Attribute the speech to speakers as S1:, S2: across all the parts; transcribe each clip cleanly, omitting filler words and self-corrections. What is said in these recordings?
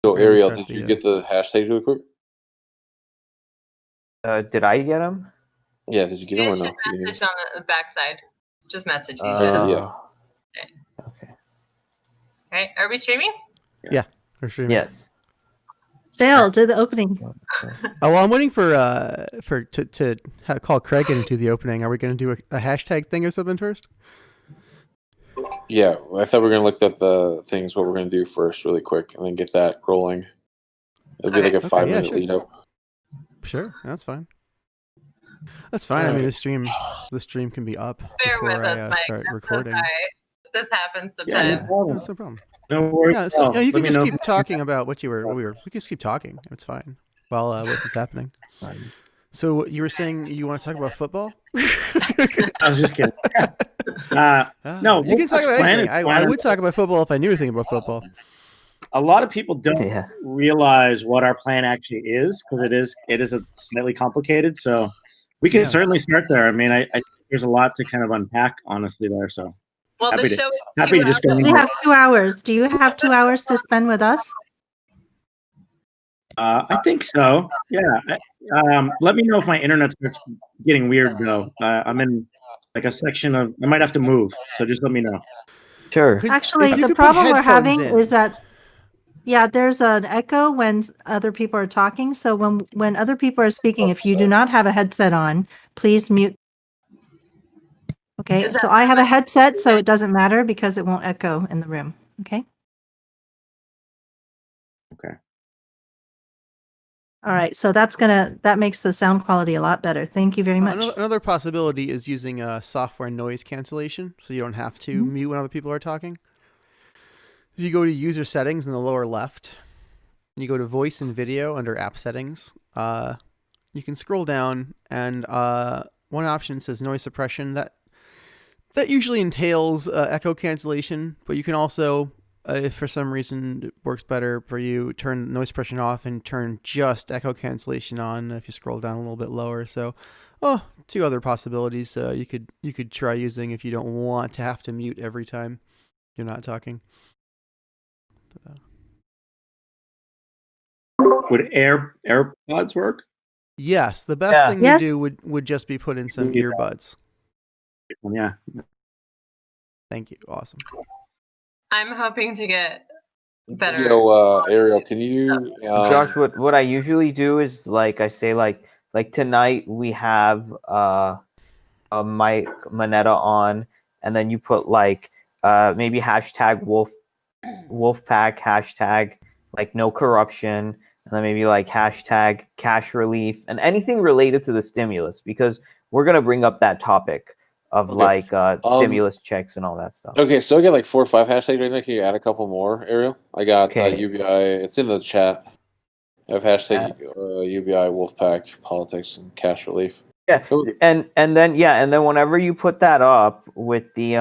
S1: So
S2: We're gonna
S1: Ariel,
S2: start
S1: did you
S2: the,
S1: get the hashtags real quick?
S3: Did I get them?
S1: Yeah, did you get
S4: You
S1: them or
S4: guys
S1: no?
S4: should message on the backside. Just message you.
S1: Yeah.
S3: Okay.
S4: Okay, are we streaming?
S2: Yeah, we're streaming.
S3: Yes.
S5: Dale, do the opening.
S2: Oh, well, I'm waiting to call Craig in and do the opening. Are we going to do a hashtag thing or something first?
S1: Yeah, I thought we were gonna look at the things what we're gonna do first, really quick, and then get that rolling. It'll be like a 5-minute
S2: sure.
S1: lead up.
S2: Sure, that's fine. That's fine. I mean, the stream can be up
S4: Bear
S2: before
S4: with us,
S2: I
S4: Mike.
S2: start
S4: I'm so
S2: recording.
S4: sorry. This happens
S6: Yeah,
S4: sometimes.
S2: That's no problem.
S6: No worries.
S2: Yeah, so, you can
S6: Let me
S2: just
S6: know.
S2: keep talking about what we can just keep talking. It's fine while this is happening. So you were saying you want to talk about football?
S6: I was just kidding. No,
S2: you can talk about anything. I
S6: planner.
S2: would talk about football if I knew anything about football.
S6: A lot of people don't realize what our plan actually is because it is a slightly complicated. So we can certainly start there. I mean, I there's a lot to kind of unpack, honestly, there. So
S4: Well,
S6: happy
S4: the
S6: to-
S4: show is
S6: happy to just go.
S5: We have 2 hours. Do you have 2 hours to spend with us?
S6: I think so. Yeah. Let me know if my internet starts getting weird, though. I'm in like a section of. I might have to move, so just let me know.
S3: Sure.
S5: Actually,
S2: if you
S5: the
S2: could put
S5: problem we're
S2: headphones
S5: having
S2: in.
S5: is that, there's an echo when other people are talking. So when other people are speaking, if you do not have a headset on, please mute. Okay,
S4: Is that
S5: so I have a
S4: right?
S5: headset, so it doesn't matter because it won't echo in the room. Okay.
S6: Okay.
S5: All right, so that makes the sound quality a lot better. Thank you very much.
S2: Another possibility is using software noise cancellation, so you don't have to mute when other people are talking. If you go to user settings in the lower left, and you go to voice and video under app settings, you can scroll down, and one option says noise suppression. That usually entails echo cancellation, but you can also, if for some reason it works better for you, turn noise suppression off and turn just echo cancellation on if you scroll down a little bit lower. So, 2 other possibilities you could try using if you don't want to have to mute every time you're not talking.
S6: Would AirPods work?
S2: Yes, the best thing
S5: Yes.
S2: to do would just be put in some earbuds.
S6: Yeah.
S2: Thank you. Awesome.
S4: I'm hoping to get better.
S1: Yo, Ariel, can you?
S3: Josh, what I usually do is I say like tonight we have a Mike Monetta on, and then you put maybe hashtag Wolfpack, hashtag no corruption, and then maybe hashtag cash relief and anything related to the stimulus, because we're gonna bring up that topic of stimulus checks and all that stuff.
S1: Okay, so I got 4 or 5 hashtags right now. Can you add a couple more, Ariel? I got
S3: Okay.
S1: UBI. It's in the chat. I have hashtag UBI, Wolfpack, politics, and cash relief.
S3: Yeah, and then whenever you put that up with the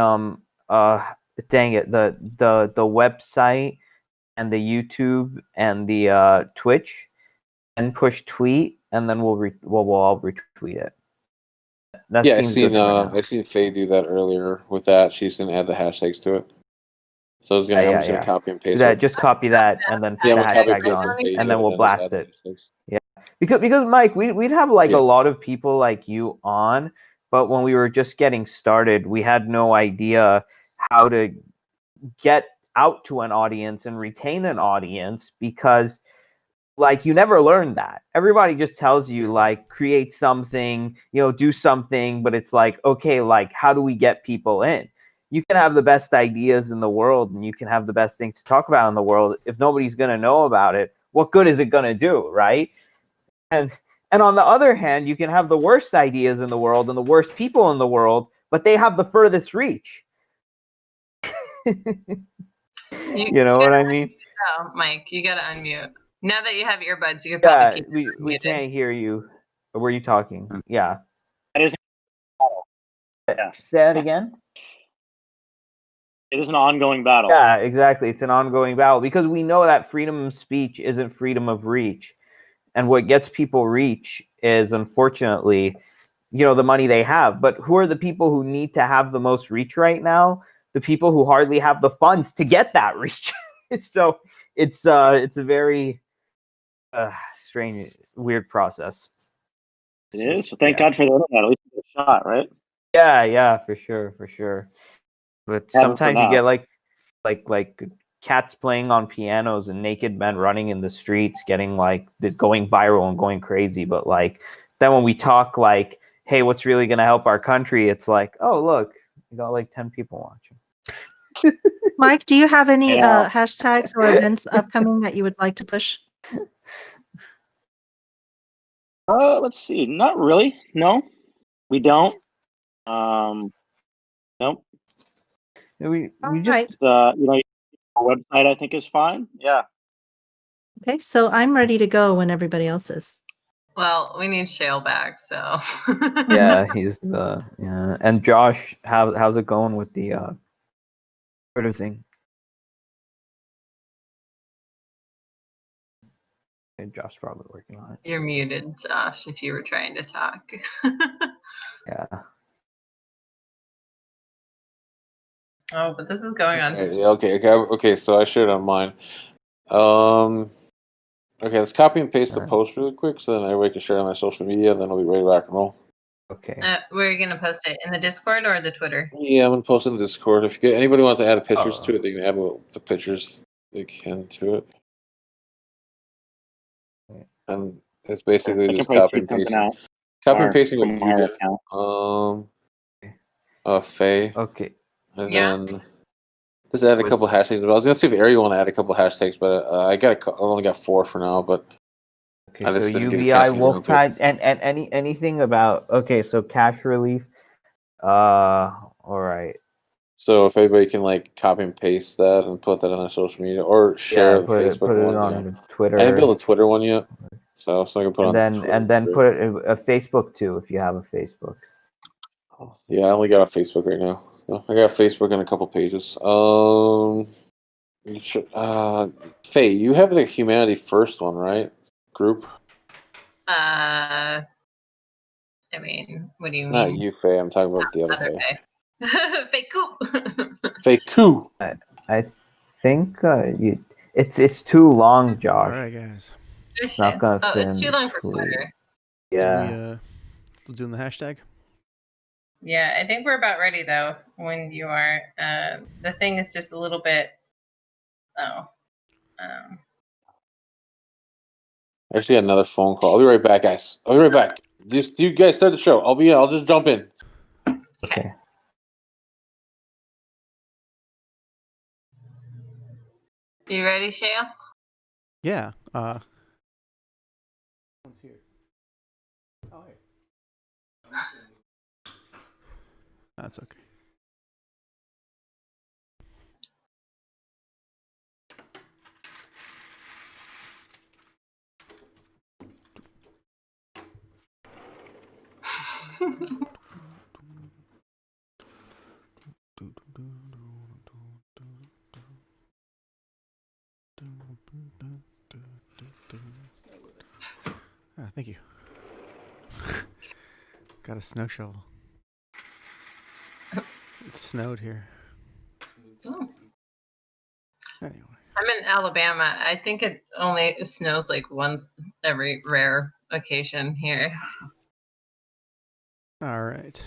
S3: dang it, the website and the YouTube and the Twitch, and push tweet, and then we'll all retweet it. That
S1: Yeah, I
S3: seems good for now.
S1: seen Faye do that earlier with that. She's gonna add the hashtags to it. So I'm just gonna copy and paste
S3: that.
S1: it.
S3: Just copy that and then put
S1: Yeah,
S3: the
S1: I'm gonna copy and
S3: hashtag
S1: paste
S3: on,
S1: what Faye
S3: and
S1: did,
S3: then we'll
S1: just
S3: blast
S1: add the
S3: it.
S1: hashtags.
S3: Yeah, because Mike, we'd have a lot of people like you on, but when we were just getting started, we had no idea how to get out to an audience and retain an audience, because you never learn that. Everybody just tells you create something, do something, but it's okay, how do we get people in? You can have the best ideas in the world and you can have the best things to talk about in the world. If nobody's going to know about it, what good is it going to do, right? And on the other hand, you can have the worst ideas in the world and the worst people in the world, but they have the furthest reach. You know what I mean?
S4: Oh, Mike, you gotta unmute. Now that you have earbuds, you can probably keep
S3: we
S4: muted.
S3: can't hear you. Were you talking? Yeah.
S6: That is. Yes.
S3: Say it again.
S6: It is an ongoing battle.
S3: Yeah, exactly. It's an ongoing battle, because we know that freedom of speech isn't freedom of reach. And what gets people reach is, unfortunately, the money they have. But who are the people who need to have the most reach right now? The people who hardly have the funds to get that reach. So, it's a very strange, weird process.
S7: It is. So thank God for the internet. At least you get a shot, right?
S3: Yeah, for sure. But sometimes you get like cats playing on pianos and naked men running in the streets, going viral and going crazy. But like then when we talk like, hey, what's really gonna help our country? It's like, oh look, we got like 10 people watching.
S5: Mike, do you have any hashtags or events upcoming that you would like to push?
S7: Let's see. Not really. No, we don't. Nope.
S3: We just
S5: Right.
S7: Our website I think is fine. Yeah.
S5: Okay, so I'm ready to go when everybody else is.
S4: Well, we need Shale back, so.
S3: yeah, he's yeah. And Josh, how's it going with the sort of thing? And Josh probably working on it.
S4: You're muted, Josh, if you were trying to talk.
S3: Yeah.
S4: Oh, but this is going on.
S1: Okay. So I shared on mine. Okay, let's copy and paste the post really quick, so then everybody can share on their social media, and then we'll be ready to rock and roll.
S3: Okay.
S4: Where are you gonna post it? In the Discord or the Twitter?
S1: Yeah, I'm gonna post it in the Discord. If anybody wants to add pictures to it, they can add the pictures they can to it. And it's basically just copy and pasting. Copy and pasting what you get. Faye.
S3: Okay.
S1: And then just add a couple hashtags. I was gonna see if Ariel want to add a couple hashtags, but I only got 4 for now. But
S3: okay, so UBI Wolfpack and anything about so cash relief. All right.
S1: So if everybody can like copy and paste that and put that on their social media or share the Facebook
S3: put it
S1: one,
S3: on Twitter.
S1: I didn't build a Twitter one yet, so I can put
S3: and then put it a Facebook too if you have a Facebook.
S1: Yeah, I only got a Facebook right now. No, I got Facebook and a couple pages. Faye, you have the Humanity First one, right? Group.
S4: I mean, what do you mean?
S1: Not you, Faye. I'm talking about the other Faye.
S4: Faye.
S3: I think it's too long, Josh.
S2: All right, guys.
S3: It's not gonna fit.
S4: It's too long for Twitter.
S3: Yeah.
S2: We're doing the hashtag.
S4: Yeah, I think we're about ready though. When you are, the thing is just a little bit.
S1: Actually, another phone call. I'll be right back, guys. I'll be right back. Just you guys start the show. I'll just jump in.
S3: Okay.
S4: You ready, Shale?
S2: Yeah. One's here. Oh, hey. That's okay. Thank you. Got a snow shovel. It snowed here.
S4: Oh.
S2: Anyway.
S4: I'm in Alabama. I think it only snows like once every rare occasion here.
S2: All right.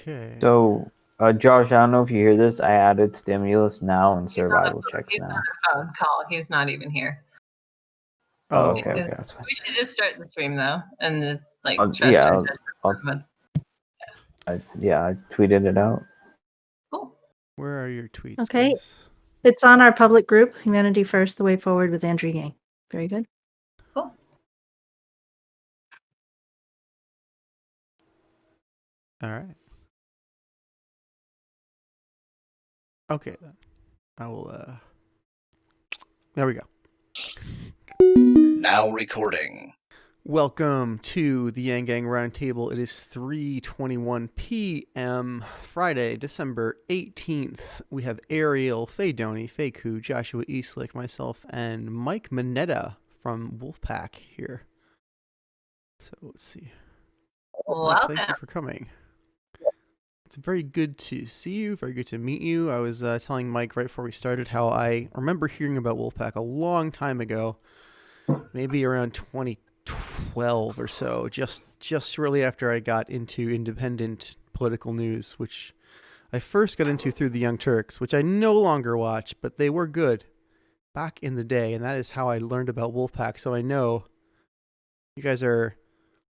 S2: Okay.
S3: So, Josh, I don't know if you hear this. I added stimulus now and survival checks
S4: he's
S3: now.
S4: on a phone call. He's not even here.
S3: Oh, okay, that's fine.
S4: We should just start the stream though, and just like
S3: I tweeted it out.
S4: Cool.
S2: Where are your tweets?
S5: Okay.
S2: Guys?
S5: It's on our public group, Humanity First, The Way Forward with Andrew Yang. Very good.
S4: Cool.
S2: All right. Okay, then. I will, there we go.
S8: Now recording.
S2: Welcome to the Yanggang Roundtable. It is 3:21 p.m. Friday, December 18th. We have Ariel, Faye Doney, Faye Koo, Joshua Eastlick, myself, and Mike Monetta from Wolfpack here. So let's see.
S4: Welcome.
S2: Thank you for coming. It's very good to see you. Very good to meet you. I was telling Mike right before we started how I remember hearing about Wolfpack a long time ago, maybe around 2012 or so, just shortly after I got into independent political news, which I first got into through the Young Turks, which I no longer watch, but they were good back in the day, and that is how I learned about Wolfpack. So I know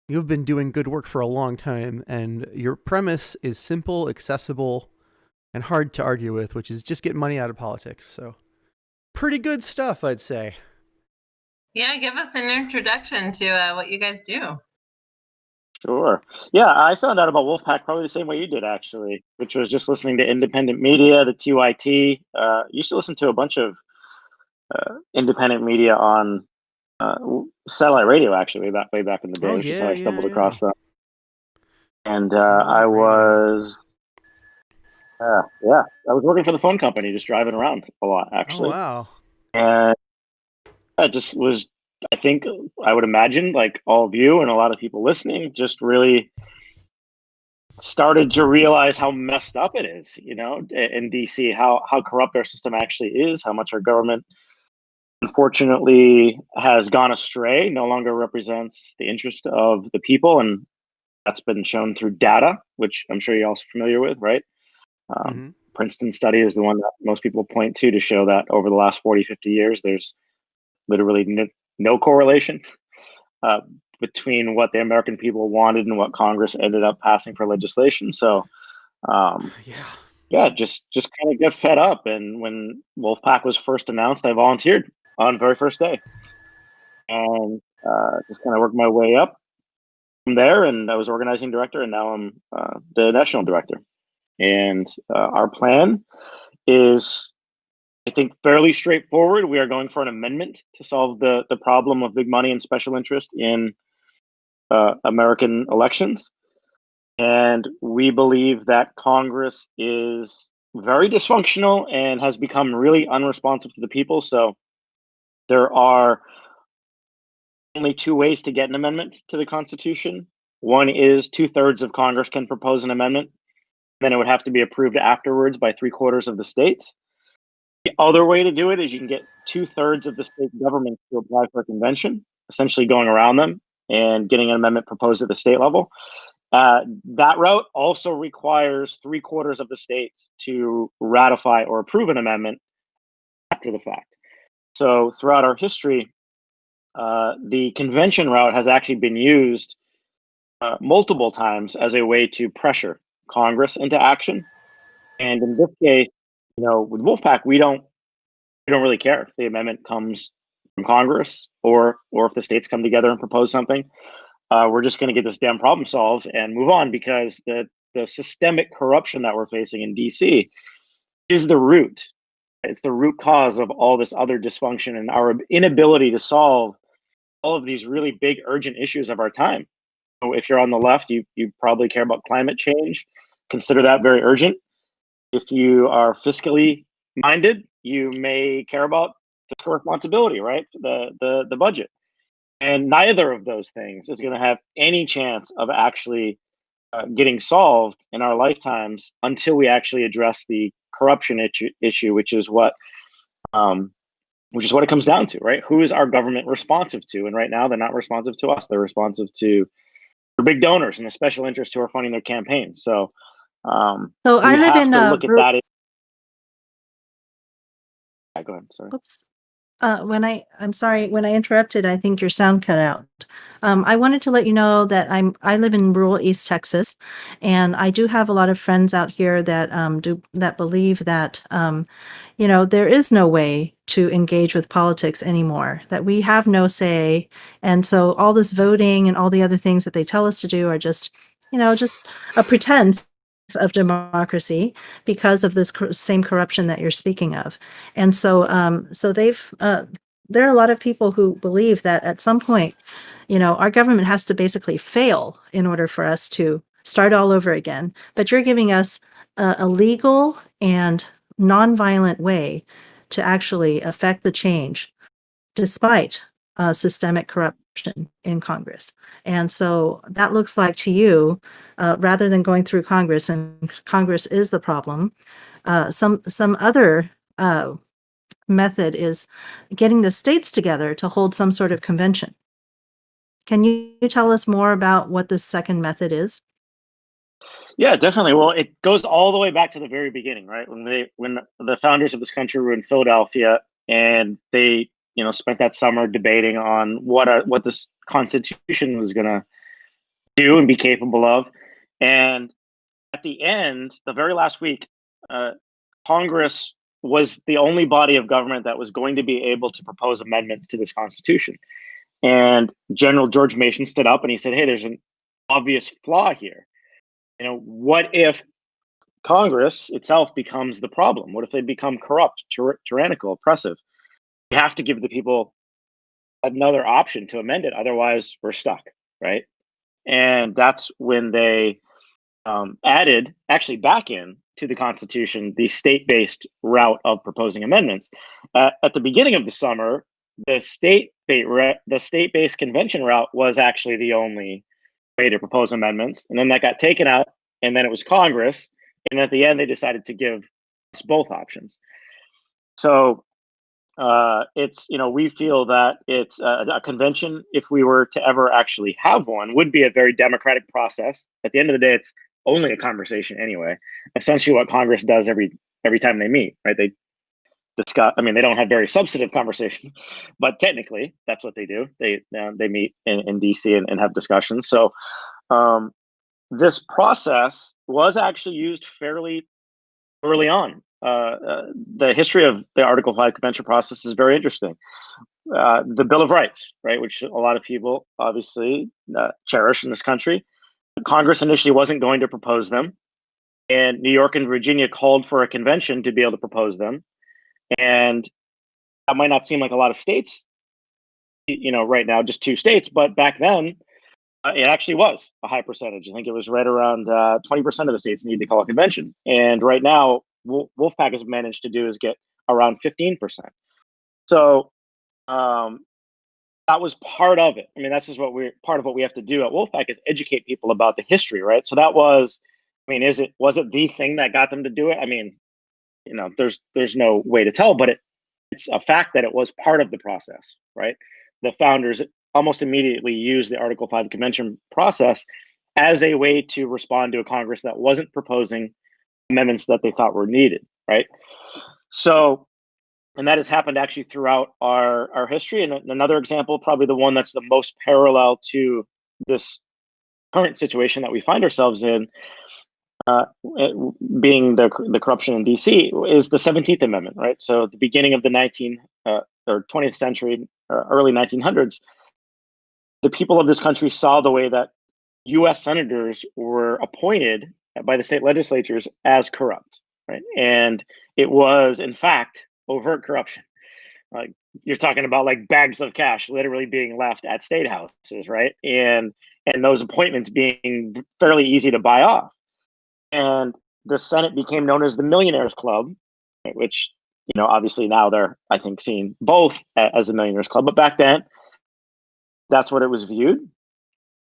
S2: you've been doing good work for a long time, and your premise is simple, accessible, and hard to argue with, which is just get money out of politics. So pretty good stuff, I'd say.
S4: Yeah, give us an introduction to what you guys do.
S7: Sure. Yeah, I found out about Wolfpack probably the same way you did, actually, which was just listening to independent media, the TYT. Used to listen to a bunch of independent media on satellite radio, actually, way back in the day, which is how I stumbled across them. And I was working for the phone company, just driving around a lot, actually.
S2: Oh, wow.
S7: And I just was, I think, I would imagine, like all of you and a lot of people listening, just really started to realize how messed up it is, you know, in DC, how corrupt our system actually is, how much our government, unfortunately, has gone astray, no longer represents the interest of the people. And that's been shown through data, which I'm sure you're also familiar with, right? Princeton study is the one that most people point to show that over the last 40, 50 years, there's literally no correlation between what the American people wanted and what Congress ended up passing for legislation. So, just kind of get fed up. And when Wolfpack was first announced, I volunteered on the very first day, and just kind of worked my way up from there. And I was organizing director, and now I'm the national director. And our plan is, I think, fairly straightforward. We are going for an amendment to solve the problem of big money and special interest in American elections. And we believe that Congress is very dysfunctional and has become really unresponsive to the people. So there are only two ways to get an amendment to the Constitution. One is 2/3 of Congress can propose an amendment. Then it would have to be approved afterwards by 3/4 of the states. The other way to do it is you can get 2/3 of the state government to apply for a convention, essentially going around them and getting an amendment proposed at the state level. That route also requires 3/4 of the states to ratify or approve an amendment after the fact. So throughout our history, the convention route has actually been used multiple times as a way to pressure Congress into action. And in this case, you know, with Wolfpack, we don't really care if the amendment comes from Congress or if the states come together and propose something. We're just going to get this damn problem solved and move on, because the systemic corruption that we're facing in DC is the root. It's the root cause of all this other dysfunction and our inability to solve all of these really big, urgent issues of our time. So if you're on the left, you probably care about climate change. Consider that very urgent. If you are fiscally minded, you may care about fiscal responsibility, right? The budget. And neither of those things is going to have any chance of actually getting solved in our lifetimes until we actually address the corruption issue, which is what it comes down to, right? Who is our government responsive to? And right now, they're not responsive to us. They're responsive to their big donors and the special interests who are funding their campaigns. So,
S5: so I live in
S7: look at that. Go ahead. Sorry.
S5: Oops. I'm sorry, when I interrupted, I think your sound cut out. I wanted to let you know that I live in rural East Texas, and I do have a lot of friends out here that believe that there is no way to engage with politics anymore, that we have no say, and so all this voting and all the other things that they tell us to do are just a pretense of democracy because of this same corruption that you're speaking of. And so there are a lot of people who believe that at some point, our government has to basically fail in order for us to start all over again. But you're giving us a legal and nonviolent way to actually affect the change despite systemic option in Congress. And so that looks like to you, rather than going through Congress, and Congress is the problem, some other method is getting the states together to hold some sort of convention. Can you tell us more about what this second method is?
S7: Yeah, definitely. Well, it goes all the way back to the very beginning, right? When the founders of this country were in Philadelphia, and they spent that summer debating on what this Constitution was going to do and be capable of. And at the end, the very last week, Congress was the only body of government that was going to be able to propose amendments to this Constitution. And General George Mason stood up and he said, "Hey, there's an obvious flaw here. What if Congress itself becomes the problem? What if they become corrupt, tyrannical, oppressive? We have to give the people another option to amend it. Otherwise, we're stuck, right?" And that's when they added, actually back in to the Constitution, the state-based route of proposing amendments. At the beginning of the summer, the state-based convention route was actually the only way to propose amendments, and then that got taken out, and then it was Congress, and at the end they decided to give us both options. So it's we feel that it's a convention, if we were to ever actually have one, would be a very democratic process. At the end of the day, it's only a conversation anyway. Essentially, what Congress does every time they meet, right? They discuss. I mean, they don't have very substantive conversations, but technically, that's what they do. They meet in DC and have discussions. So this process was actually used fairly early on. The history of the Article 5 convention process is very interesting. The Bill of Rights, right, which a lot of people obviously cherish in this country. Congress initially wasn't going to propose them, and New York and Virginia called for a convention to be able to propose them. And that might not seem like a lot of states, right now, just 2 states, but back then, it actually was a high percentage. I think it was right around 20% of the states need to call a convention. And right now, Wolfpack has managed to do is get around 15%. So that was part of it. I mean, that's just part of what we have to do at Wolfpack is educate people about the history, right? So that was, was it the thing that got them to do it? I mean, there's no way to tell, but it's a fact that it was part of the process, right? The founders almost immediately used the Article 5 convention process as a way to respond to a Congress that wasn't proposing amendments that they thought were needed, right? So, and that has happened actually throughout our history. And another example, probably the one that's the most parallel to this current situation that we find ourselves in, being the corruption in DC, is the 17th Amendment, right? So at the beginning of the 20th century, early 1900s, the people of this country saw the way that U.S. senators were appointed by the state legislatures as corrupt, right? And it was, in fact, overt corruption. Like, you're talking about like bags of cash literally being left at state houses, right? And those appointments being fairly easy to buy off. And the Senate became known as the Millionaires Club, right? Which, obviously now they're, I think, seen both as the Millionaires Club. But back then, that's what it was viewed.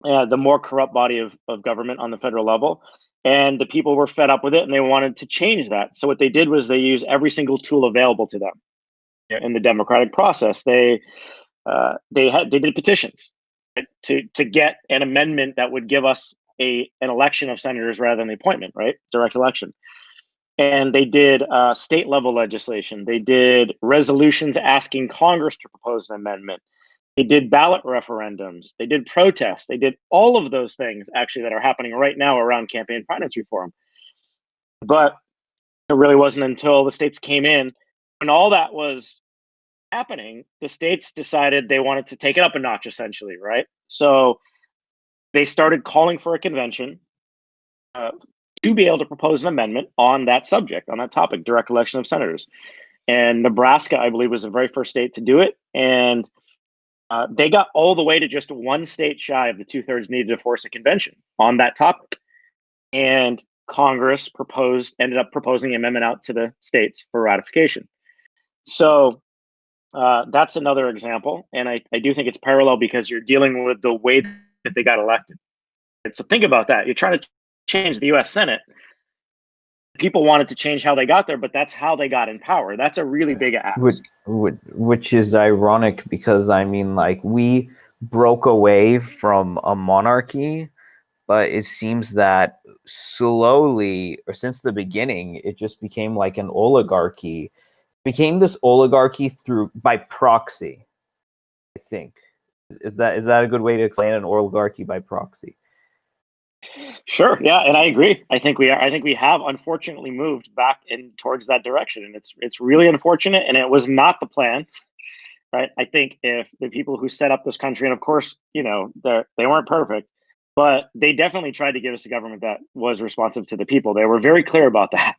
S7: The more corrupt body of government on the federal level. And the people were fed up with it and they wanted to change that. So what they did was they used every single tool available to them in the democratic process. They did petitions, right, to get an amendment that would give us an election of senators rather than the appointment, right? Direct election. And they did state level legislation. They did resolutions asking Congress to propose an amendment. They did ballot referendums. They did protests. They did all of those things actually that are happening right now around campaign finance reform. But it really wasn't until the states came in, when all that was happening, the states decided they wanted to take it up a notch, essentially, right? So they started calling for a convention to be able to propose an amendment on that subject, on that topic, direct election of senators. And Nebraska, I believe, was the very first state to do it. And they got all the way to just one state shy of the 2/3 needed to force a convention on that topic. And Congress ended up proposing the amendment out to the states for ratification. So That's another example, and I do think it's parallel because you're dealing with the way that they got elected. And so think about that. You're trying to change the U.S. Senate. People wanted to change how they got there, but that's how they got in power. That's a really big ask.
S3: Which is ironic because I mean, like, we broke away from a monarchy, but it seems that slowly, or since the beginning, it just became like an oligarchy. Became this oligarchy by proxy. I think is that a good way to explain an oligarchy by proxy?
S7: Sure. Yeah, and I agree. I think we have unfortunately moved back in towards that direction, and it's really unfortunate. And it was not the plan, right? I think if the people who set up this country, and of course, you know, they weren't perfect, but they definitely tried to give us a government that was responsive to the people. They were very clear about that.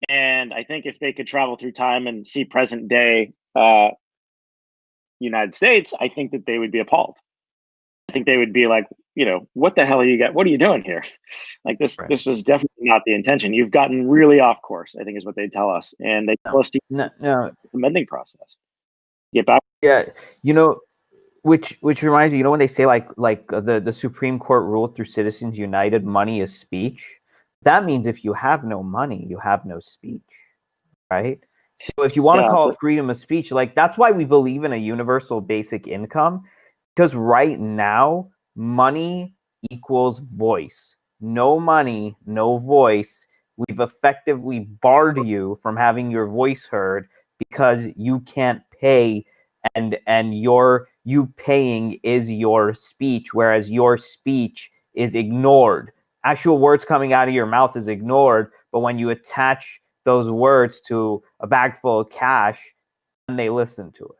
S7: And I think if they could travel through time and see present day United States, I think that they would be appalled. I think they would be like, you know, what the hell are you got? What are you doing here? Like this,
S3: Right.
S7: This was definitely not the intention. You've gotten really off course, I think is what they tell us. And they tell us to
S3: No.
S7: it's a amending process. Get back.
S3: Yeah, you know, which reminds me, you know, when they say like the Supreme Court ruled through Citizens United, money is speech. That means if you have no money, you have no speech, right? So if you want to call it freedom of speech, like that's why we believe in a universal basic income, because right now money equals voice. No money, no voice. We've effectively barred you from having your voice heard because you can't pay, and you paying is your speech, whereas your speech is ignored. Actual words coming out of your mouth is ignored, but when you attach those words to a bag full of cash, then they listen to it.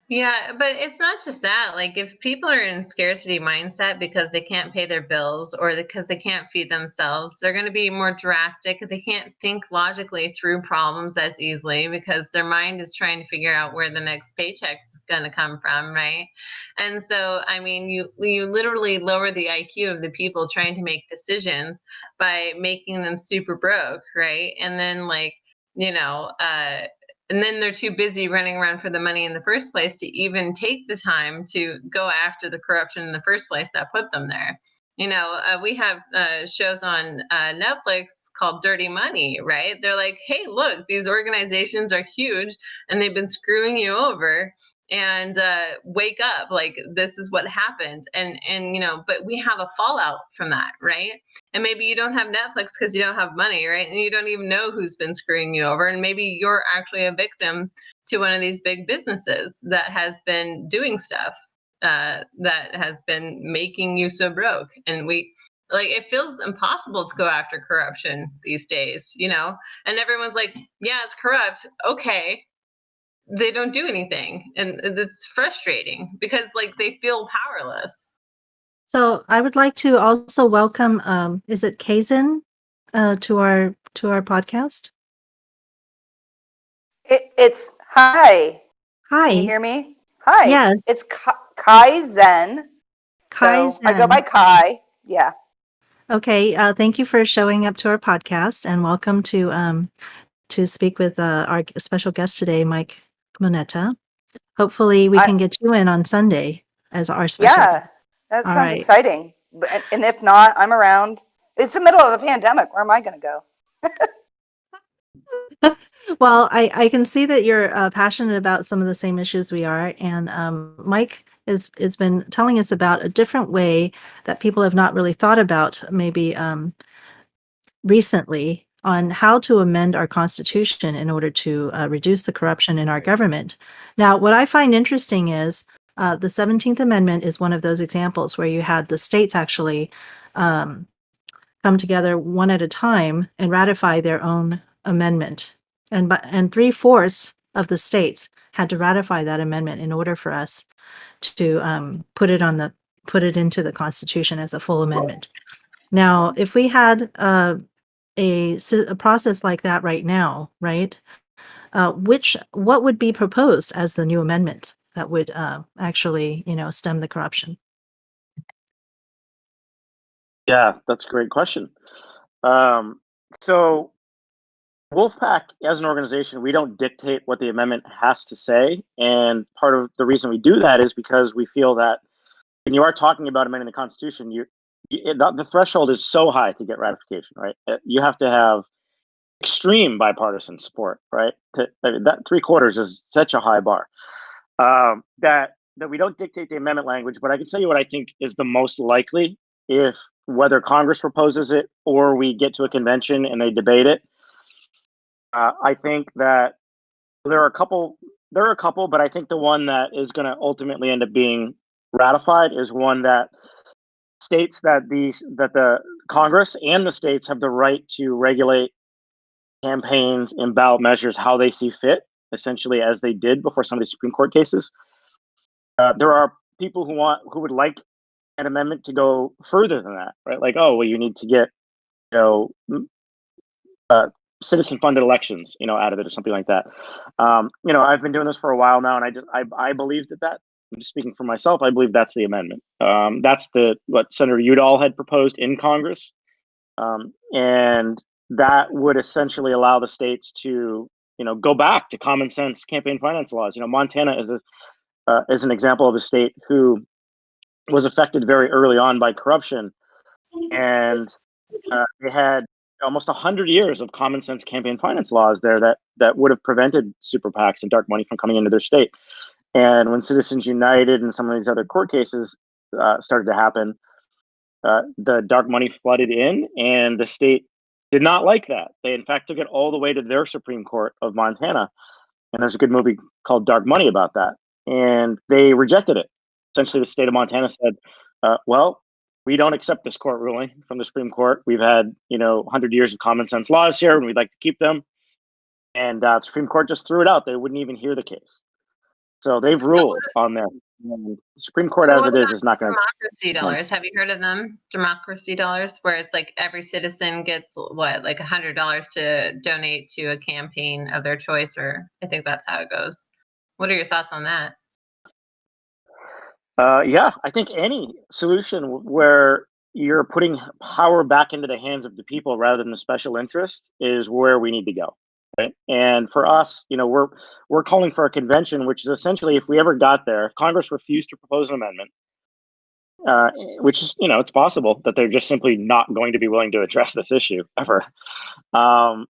S4: Yeah, but it's not just that. Like, if people are in scarcity mindset because they can't pay their bills or because they can't feed themselves, they're going to be more drastic. They can't think logically through problems as easily because their mind is trying to figure out where the next paycheck's going to come from, right? And so, I mean, you literally lower the IQ of the people trying to make decisions by making them super broke, right? And then, like, you know, and then they're too busy running around for the money in the first place to even take the time to go after the corruption in the first place that put them there. You know, we have shows on Netflix called Dirty Money, right? They're like, hey, look, these organizations are huge and they've been screwing you over, and wake up, like this is what happened. And you know, but we have a fallout from that, right? And maybe you don't have Netflix because you don't have money, right? And you don't even know who's been screwing you over, and maybe you're actually a victim to one of these big businesses that has been doing stuff that has been making you so broke. And we, like, it feels impossible to go after corruption these days, you know? And everyone's like, yeah, it's corrupt. Okay. They don't do anything, and it's frustrating because like they feel powerless.
S5: So I would like to also welcome is it Kazin to our podcast?
S8: It's hi.
S5: Hi.
S8: Can you hear me? Hi.
S5: Yes.
S8: It's Kai Zen.
S5: Kai
S8: So I go by Kai. Yeah.
S5: Okay. Thank you for showing up to our podcast, and welcome to speak with our special guest today, Mike Monetta. Hopefully, we can get you in on Sunday as our special guest.
S8: That sounds exciting. And if not, I'm around. It's the middle of the pandemic. Where am I going to go?
S5: Well, I can see that you're passionate about some of the same issues we are, and Mike has been telling us about a different way that people have not really thought about, maybe recently, on how to amend our Constitution in order to reduce the corruption in our government. Now, what I find interesting is the 17th Amendment is one of those examples where you had the states actually come together one at a time and ratify their own amendment. And 3/4 of the states had to ratify that amendment in order for us to put it into the Constitution as a full amendment. Now, if we had a process like that right now, right? What would be proposed as the new amendment that would actually, stem the corruption?
S7: Yeah, that's a great question. So Wolfpack, as an organization, we don't dictate what the amendment has to say. And part of the reason we do that is because we feel that when you are talking about amending the Constitution, the threshold is so high to get ratification, right? You have to have extreme bipartisan support, right? That 3/4 is such a high bar that we don't dictate the amendment language. But I can tell you what I think is the most likely, if whether Congress proposes it or we get to a convention and they debate it. I think that there are a couple, but I think the one that is going to ultimately end up being ratified is one that states that the Congress and the states have the right to regulate campaigns and ballot measures how they see fit, essentially as they did before some of the Supreme Court cases. There are people who would like an amendment to go further than that, right? Like, oh, well, you need to get, citizen-funded elections, out of it or something like that. I've been doing this for a while now, and I believe that. I'm just speaking for myself. I believe that's the amendment. That's what Senator Udall had proposed in Congress, and that would essentially allow the states to, go back to common sense campaign finance laws. Montana is an example of a state who was affected very early on by corruption, and they had almost 100 years of common sense campaign finance laws there that would have prevented super PACs and dark money from coming into their state. And when Citizens United and some of these other court cases started to happen, the dark money flooded in, and the state did not like that. They, in fact, took it all the way to their Supreme Court of Montana. And there's a good movie called Dark Money about that. And they rejected it. Essentially, the state of Montana said, well, we don't accept this court ruling from the Supreme Court. We've had, 100 years of common sense laws here, and we'd like to keep them. And the Supreme Court just threw it out. They wouldn't even hear the case. So they've ruled on that. The Supreme Court, as it is not going to.
S4: Democracy dollars. Have you heard of them? Democracy dollars, where it's like every citizen gets like $100 to donate to a campaign of their choice, or I think that's how it goes. What are your thoughts on that?
S7: Yeah, I think any solution where you're putting power back into the hands of the people rather than the special interest is where we need to go. Right? And for us, we're calling for a convention, which is essentially, if we ever got there, if Congress refused to propose an amendment, which is, it's possible that they're just simply not going to be willing to address this issue ever,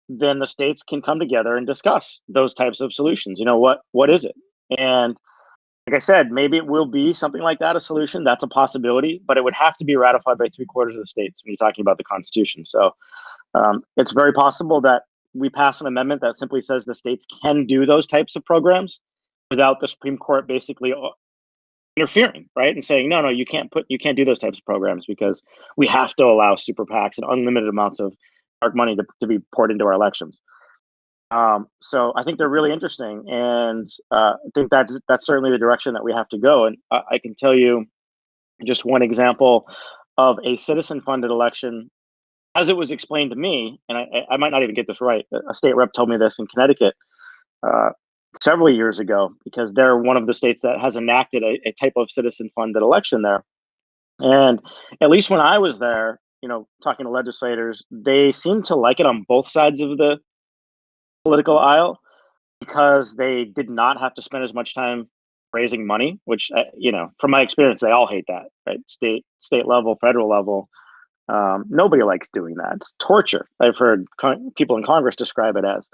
S7: then the states can come together and discuss those types of solutions. What is it? And like I said, maybe it will be something like that, a solution. That's a possibility, but it would have to be ratified by 3/4 of the states when you're talking about the Constitution. So it's very possible that we pass an amendment that simply says the states can do those types of programs without the Supreme Court basically interfering, right? And saying, no, you can't do those types of programs because we have to allow super PACs and unlimited amounts of dark money to be poured into our elections. So I think they're really interesting, and I think that's certainly the direction that we have to go. And I can tell you just one example of a citizen-funded election, as it was explained to me, and I might not even get this right. A state rep told me this in Connecticut several years ago, because they're one of the states that has enacted a type of citizen-funded election there. And at least when I was there, talking to legislators, they seemed to like it on both sides of the political aisle, because they did not have to spend as much time raising money, which, from my experience, they all hate that, right? State level, federal level. Nobody likes doing that. It's torture. I've heard people in Congress describe it as.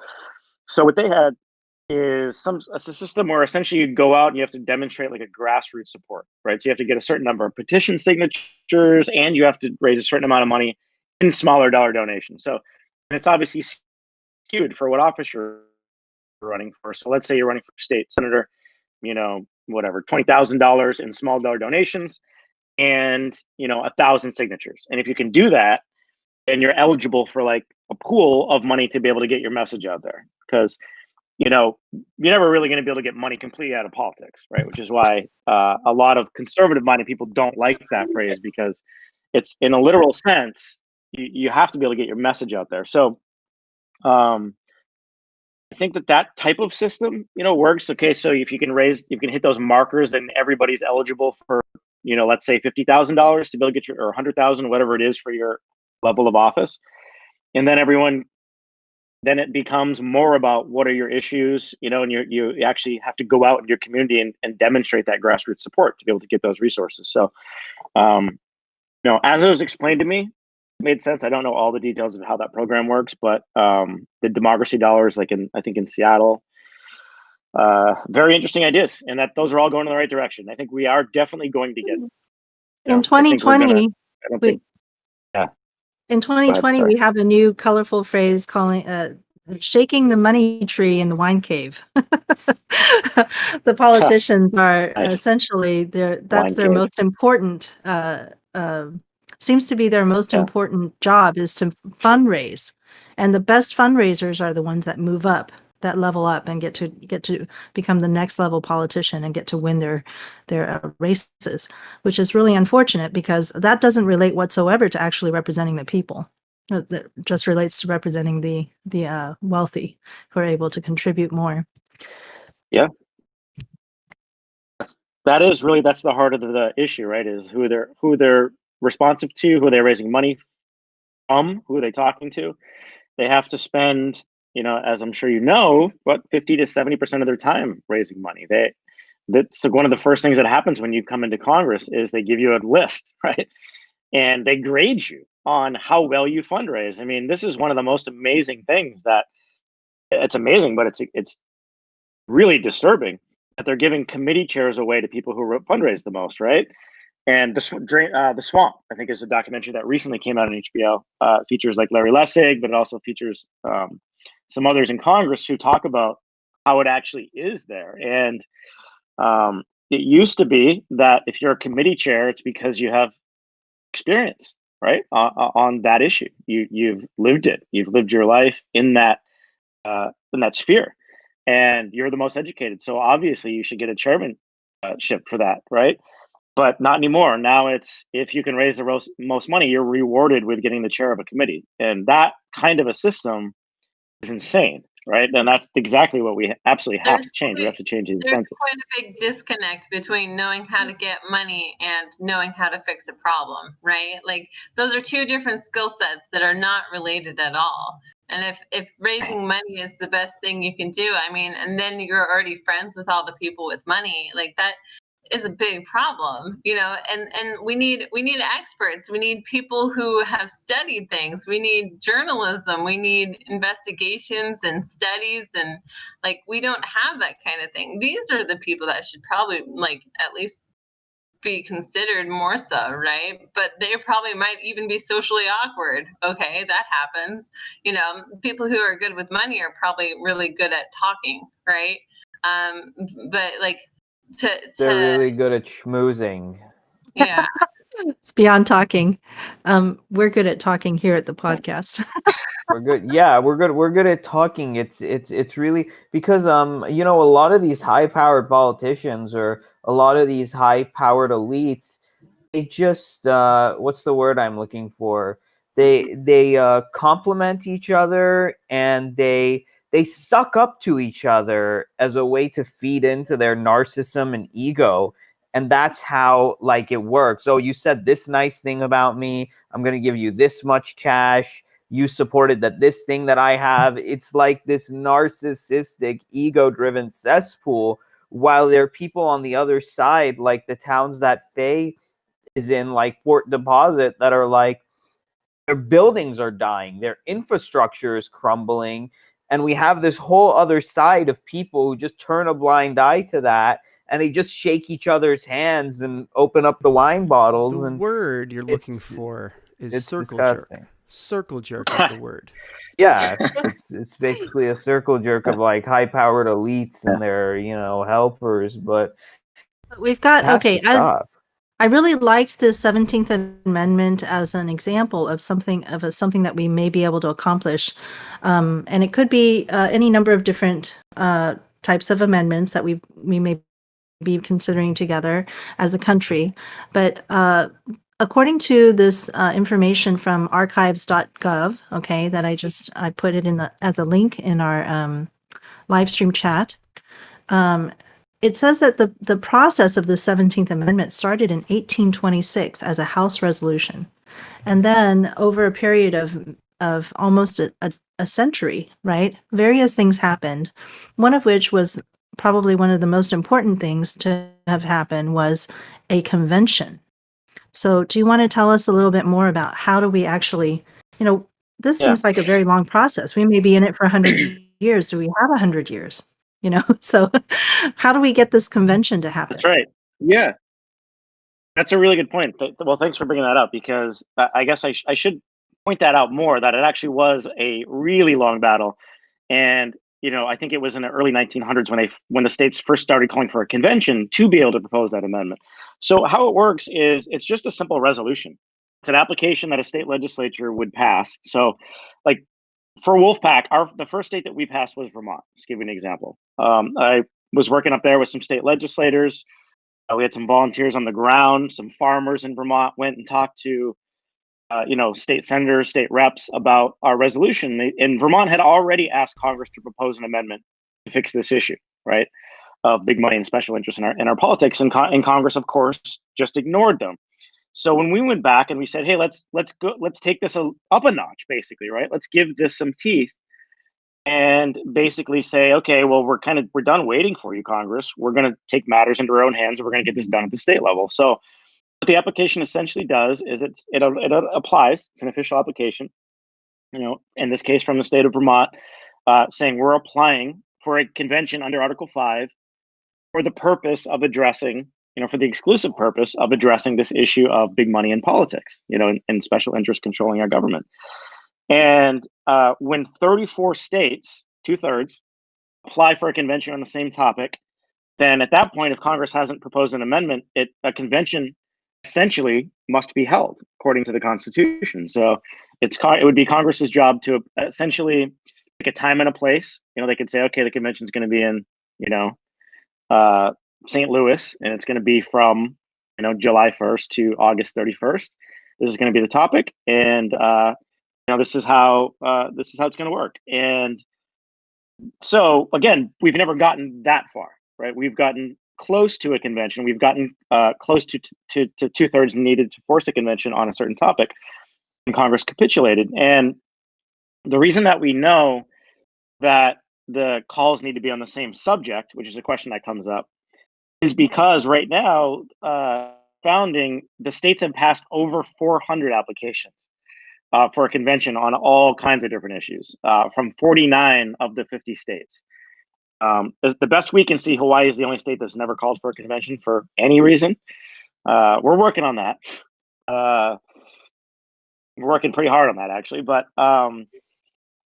S7: So what they had is a system where essentially you go out and you have to demonstrate like a grassroots support, right? So you have to get a certain number of petition signatures, and you have to raise a certain amount of money in smaller dollar donations. So it's obviously skewed for what office you're running for. So let's say you're running for state senator, whatever, $20,000 in small dollar donations, and 1,000 signatures. And if you can do that, then you're eligible for like a pool of money to be able to get your message out there. Because you're never really going to be able to get money completely out of politics, right? Which is why a lot of conservative-minded people don't like that phrase, because it's, in a literal sense, you have to be able to get your message out there. So I think that type of system, works. Okay, so if you can hit those markers, then everybody's eligible for, let's say $50,000 to be able to get or 100,000, whatever it is for your level of office, and then everyone then it becomes more about what are your issues, you know, and you actually have to go out in your community and demonstrate that grassroots support to be able to get those resources. So, you know, as it was explained to me, it made sense. I don't know all the details of how that program works, but the democracy dollars, like I think in Seattle, very interesting ideas, and that those are all going in the right direction. I think we are definitely going to get.
S5: In 2020,
S7: yeah.
S5: In 2020, we have a new colorful phrase calling shaking the money tree in the wine cave. The politicians are essentially that's their most important seems to be their most important job is to fundraise. And the best fundraisers are the ones that move up, that level up and get to become the next level politician and get to win their races, which is really unfortunate because that doesn't relate whatsoever to actually representing the people. That just relates to representing the wealthy who are able to contribute more.
S7: Yeah, that's the heart of the issue, right? Is who they're responsive to, who they're raising money from, who are they talking to. They have to spend, you know, as I'm sure you know, what 50 to 70% of their time raising money. That's one of the first things that happens when you come into Congress is they give you a list, right? And they grade you on how well you fundraise. I mean, this is one of the most amazing things that it's amazing, but it's really disturbing that they're giving committee chairs away to people who fundraise the most, right? And the Swamp, I think, is a documentary that recently came out on HBO. Features like Larry Lessig, but it also features some others in Congress who talk about how it actually is there. And it used to be that if you're a committee chair, it's because you have experience, right, on that issue. You've lived it. You've lived your life in that sphere, and you're the most educated. So obviously, you should get a chairmanship for that, right? But not anymore. Now it's if you can raise the most money, you're rewarded with getting the chair of a committee, and that kind of a system is insane, right? And that's exactly what we absolutely have to change. We have to change the incentive.
S4: There's quite a big disconnect between knowing how to get money and knowing how to fix a problem, right? Like those are two different skill sets that are not related at all. And if raising money is the best thing you can do, I mean, and then you're already friends with all the people with money, like that is a big problem, you know, and we need experts. We need people who have studied things. We need journalism. We need investigations and studies, and like we don't have that kind of thing. These are the people that should probably like at least be considered more so, right? But they probably might even be socially awkward. Okay, that happens. You know, people who are good with money are probably really good at talking, right? But like
S3: they're really good at schmoozing.
S4: Yeah.
S5: It's beyond talking. We're good at talking here at the podcast.
S3: We're good. Yeah, we're good. We're good at talking. It's really because you know, a lot of these high-powered politicians or a lot of these high-powered elites, they just what's the word I'm looking for? They complement each other and they suck up to each other as a way to feed into their narcissism and ego. And that's how like it works. So you said this nice thing about me. I'm going to give you this much cash. You supported this thing that I have. It's like this narcissistic, ego-driven cesspool, while there are people on the other side, like the towns that Faye is in, like Fort Deposit, that are like, their buildings are dying. Their infrastructure is crumbling. And we have this whole other side of people who just turn a blind eye to that, and they just shake each other's hands and open up the wine bottles.
S2: The
S3: and
S2: word you're looking for is circle
S3: disgusting.
S2: Jerk. Circle jerk is the word.
S3: Yeah, it's basically a circle jerk of like high-powered elites and their, you know, helpers. But
S5: we've got I really liked the 17th Amendment as an example of something that we may be able to accomplish. And it could be any number of different types of amendments that we may be considering together as a country. But according to this information from archives.gov, okay, that I put it as a link in our live stream chat. It says that the process of the 17th Amendment started in 1826 as a House resolution. And then over a period of almost a a century, right? Various things happened, one of which was probably one of the most important things to have happened was a convention. So do you want to tell us a little bit more about how do we actually, this seems like a very long process. We may be in it for 100 years. Do we have 100 years? So how do we get this convention to happen?
S7: That's right. Yeah. That's a really good point. Well, thanks for bringing that up, because I guess I should point that out more, that it actually was a really long battle. And, I think it was in the early 1900s when the states first started calling for a convention to be able to propose that amendment. So how it works is it's just a simple resolution. It's an application that a state legislature would pass. So like for Wolfpack, the first state that we passed was Vermont. Just give you an example. I was working up there with some state legislators. We had some volunteers on the ground. Some farmers in Vermont went and talked to, state senators, state reps about our resolution. And Vermont had already asked Congress to propose an amendment to fix this issue, right, of big money and special interests in our politics. And Congress, of course, just ignored them. So when we went back and we said, hey, let's take this up a notch, basically, right? Let's give this some teeth. And basically say, okay, well, we're done waiting for you, Congress. We're going to take matters into our own hands, and we're going to get this done at the state level. So what the application essentially does is it applies. It's an official application, in this case from the state of Vermont, saying we're applying for a convention under Article 5 for the purpose of addressing, for the exclusive purpose of addressing this issue of big money in politics, and special interests controlling our government. And when 34 states, 2/3, apply for a convention on the same topic, then at that point, if Congress hasn't proposed an amendment, a convention essentially must be held according to the Constitution. So it would be Congress's job to essentially pick a time and a place. They could say, okay, the convention is going to be in, St. Louis, and it's going to be from, July 1st to August 31st. This is going to be the topic, and this is how it's going to work. And so again, we've never gotten that far, right? We've gotten close to a convention. We've gotten close to 2/3 needed to force a convention on a certain topic, and Congress capitulated. And the reason that we know that the calls need to be on the same subject, which is a question that comes up, is because right now, the states have passed over 400 applications for a convention on all kinds of different issues, from 49 of the 50 states. The best we can see, Hawaii is the only state that's never called for a convention for any reason. We're working on that. We're working pretty hard on that, actually. But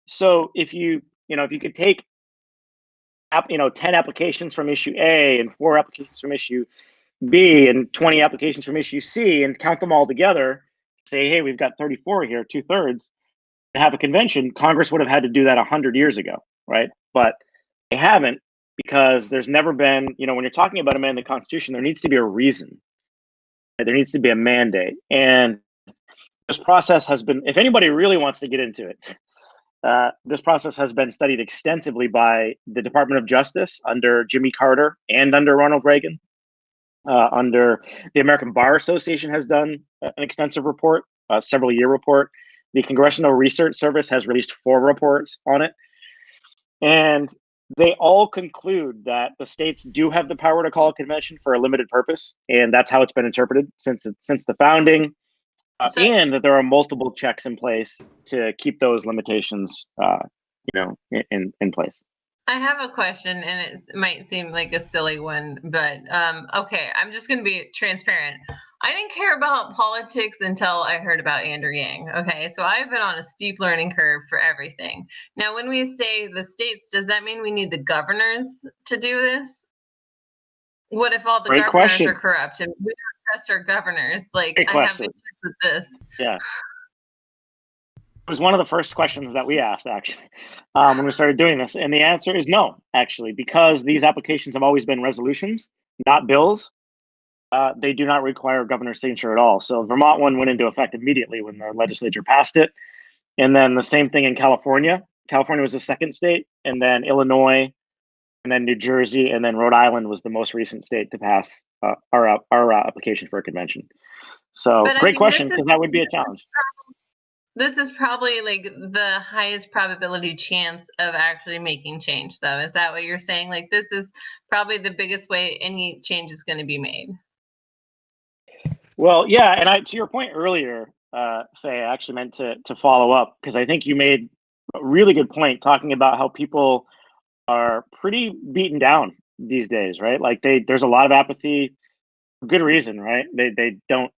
S7: so if you could take 10 applications from issue A and 4 applications from issue B and 20 applications from issue C and count them all together, say, hey, we've got 34 here, 2/3, to have a convention, Congress would have had to do that 100 years ago, right? But they haven't, because there's never been, when you're talking about amending the Constitution, there needs to be a reason. There needs to be a mandate. And this process has been, if anybody really wants to get into it, this process has been studied extensively by the Department of Justice under Jimmy Carter and under Ronald Reagan. Under the American Bar Association has done an extensive report, a several-year report. The Congressional Research Service has released 4 reports on it. And they all conclude that the states do have the power to call a convention for a limited purpose. And that's how it's been interpreted since the founding. And that there are multiple checks in place to keep those limitations, in place.
S4: I have a question, and it might seem like a silly one, but okay, I'm just going to be transparent. I didn't care about politics until I heard about Andrew Yang. Okay, so I've been on a steep learning curve for everything. Now, when we say the states, does that mean we need the governors to do this? What if all the governors are corrupt and we don't trust our governors? Like, I have issues with this.
S7: Yeah. It was one of the first questions that we asked, actually, when we started doing this. And the answer is no, actually, because these applications have always been resolutions, not bills. They do not require governor's signature at all. So Vermont one went into effect immediately when the legislature passed it. And then the same thing in California. California was the second state, and then Illinois, and then New Jersey, and then Rhode Island was the most recent state to pass our application for a convention. So great question, because that would be a challenge.
S4: This is probably like the highest probability chance of actually making change, though. Is that what you're saying? Like, this is probably the biggest way any change is going to be made.
S7: Well, yeah, and to your point earlier, Faye, I actually meant to follow up because I think you made a really good point talking about how people are pretty beaten down these days, right? Like there's a lot of apathy for good reason, right? They don't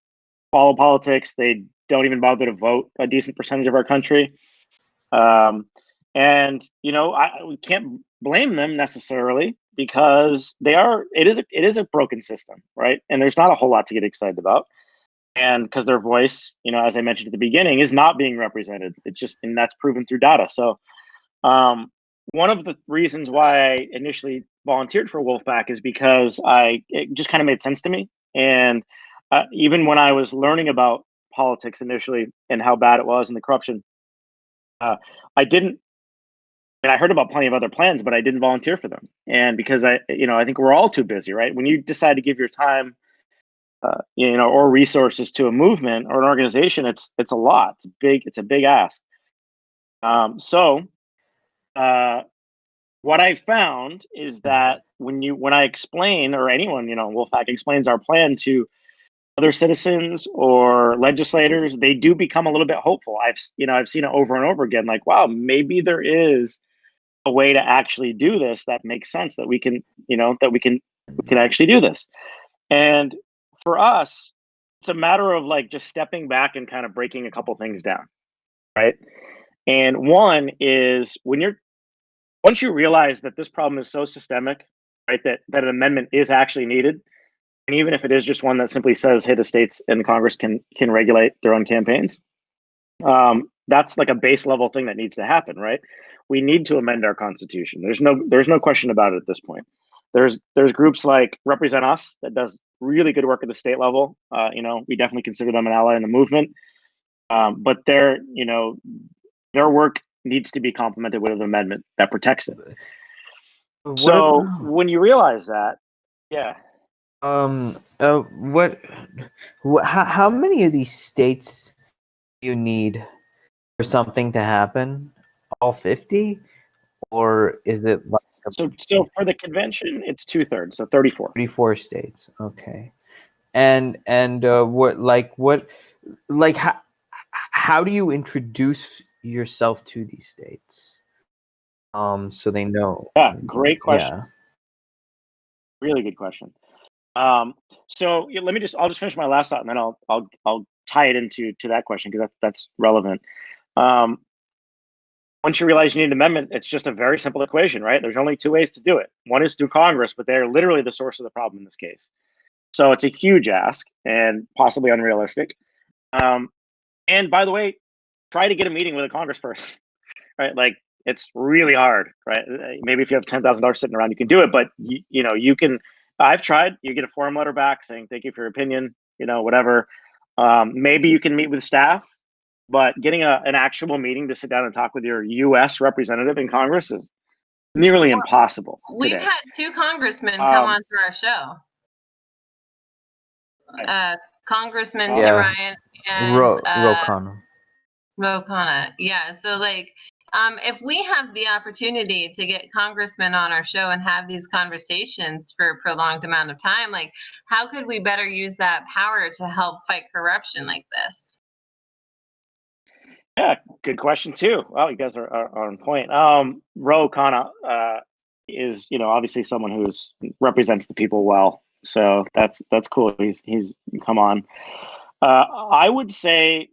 S7: follow politics. They don't even bother to vote a decent percentage of our country. And we can't blame them necessarily because it is a broken system, right? And there's not a whole lot to get excited about. And because their voice, as I mentioned at the beginning, is not being represented. And that's proven through data. So one of the reasons why I initially volunteered for Wolfpack is because it just kind of made sense to me. And even when I was learning about politics initially and how bad it was and the corruption, I heard about plenty of other plans, but I didn't volunteer for them. And because I think we're all too busy, right? When you decide to give your time, or resources to a movement or an organization, it's a lot. It's a big ask. So what I found is that when I explain, or anyone, Wolfpack explains our plan to other citizens or legislators, they do become a little bit hopeful. I've seen it over and over again. Like, wow, maybe there is a way to actually do this that makes sense. That we can actually do this. And for us, it's a matter of like just stepping back and kind of breaking a couple things down, right? And one is once you realize that this problem is so systemic, right, that an amendment is actually needed, and even if it is just one that simply says, hey, the states and Congress can regulate their own campaigns, that's like a base level thing that needs to happen, right? We need to amend our Constitution. There's no question about it at this point. There's groups like Represent Us that does really good work at the state level. We definitely consider them an ally in the movement, but their work needs to be complemented with an amendment that protects it. When you realize that, yeah.
S3: How many of these states do you need for something to happen? All 50, or is it like
S7: so for the convention it's 2/3, so 34.
S3: 34 states? Okay. And how do you introduce yourself to these states so they know?
S7: Yeah, great question.
S3: Yeah.
S7: Really good question. So I'll just finish my last thought and then I'll tie it into that question because that's relevant. Once you realize you need an amendment, it's just a very simple equation, right? There's only two ways to do it. One is through Congress, but they're literally the source of the problem in this case. So it's a huge ask and possibly unrealistic. And by the way, try to get a meeting with a congressperson, right? Like it's really hard, right? Maybe if you have $10,000 sitting around, you can do it, but you can. I've tried. You get a form letter back saying thank you for your opinion, whatever. Maybe you can meet with staff, but getting an actual meeting to sit down and talk with your U.S. representative in Congress is nearly impossible.
S4: We've had two congressmen come on to our show. Congressman Tim Ryan and Ro Khanna. Yeah, so if we have the opportunity to get congressmen on our show and have these conversations for a prolonged amount of time, how could we better use that power to help fight corruption like this?
S7: Yeah, good question too. Well, you guys are on point. Ro Khanna is, obviously someone who represents the people well. So that's cool. He's come on. I would say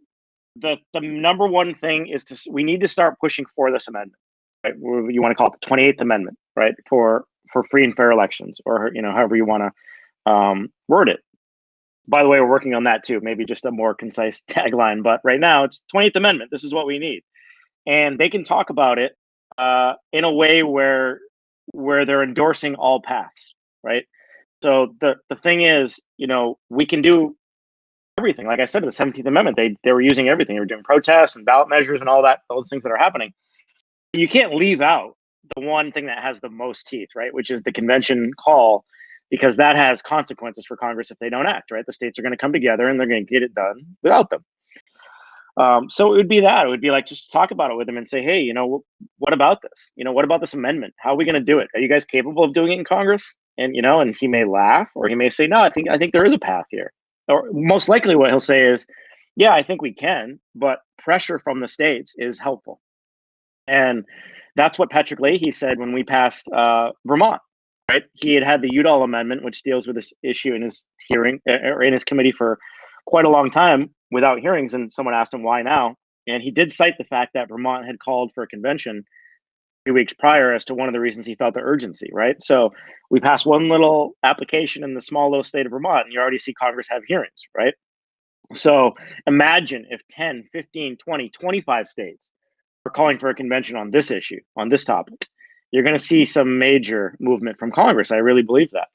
S7: the number one thing is we need to start pushing for this amendment, right? You want to call it the 28th Amendment, right? For free and fair elections, or however you want to word it. By the way, we're working on that too. Maybe just a more concise tagline, but right now it's 28th Amendment. This is what we need, and they can talk about it in a way where they're endorsing all paths, right? So the thing is, we can do everything. Like I said, the 17th Amendment, they were using everything. They were doing protests and ballot measures and all those things that are happening. You can't leave out the one thing that has the most teeth, right? Which is the convention call, because that has consequences for Congress if they don't act, right? The states are going to come together and they're going to get it done without them. So it would be that. It would be like just talk about it with him and say, hey, you know, what about this? You know, what about this amendment? How are we going to do it? Are you guys capable of doing it in Congress? And you know, and he may laugh, or he may say, no, I think there is a path here. Or most likely, what he'll say is, yeah, I think we can, but pressure from the states is helpful. And that's what Patrick Leahy said when we passed Vermont. Right? He had the Udall amendment, which deals with this issue in his hearing or in his committee for quite a long time without hearings. And someone asked him why now, and he did cite the fact that Vermont had called for a convention 3 weeks prior as to one of the reasons he felt the urgency. Right? So we passed one little application in the small little state of Vermont, and you already see Congress have hearings. Right? So imagine if 10, 15, 20, 25 states are calling for a convention on this issue, on this topic. You're going to see some major movement from Congress. I really believe that.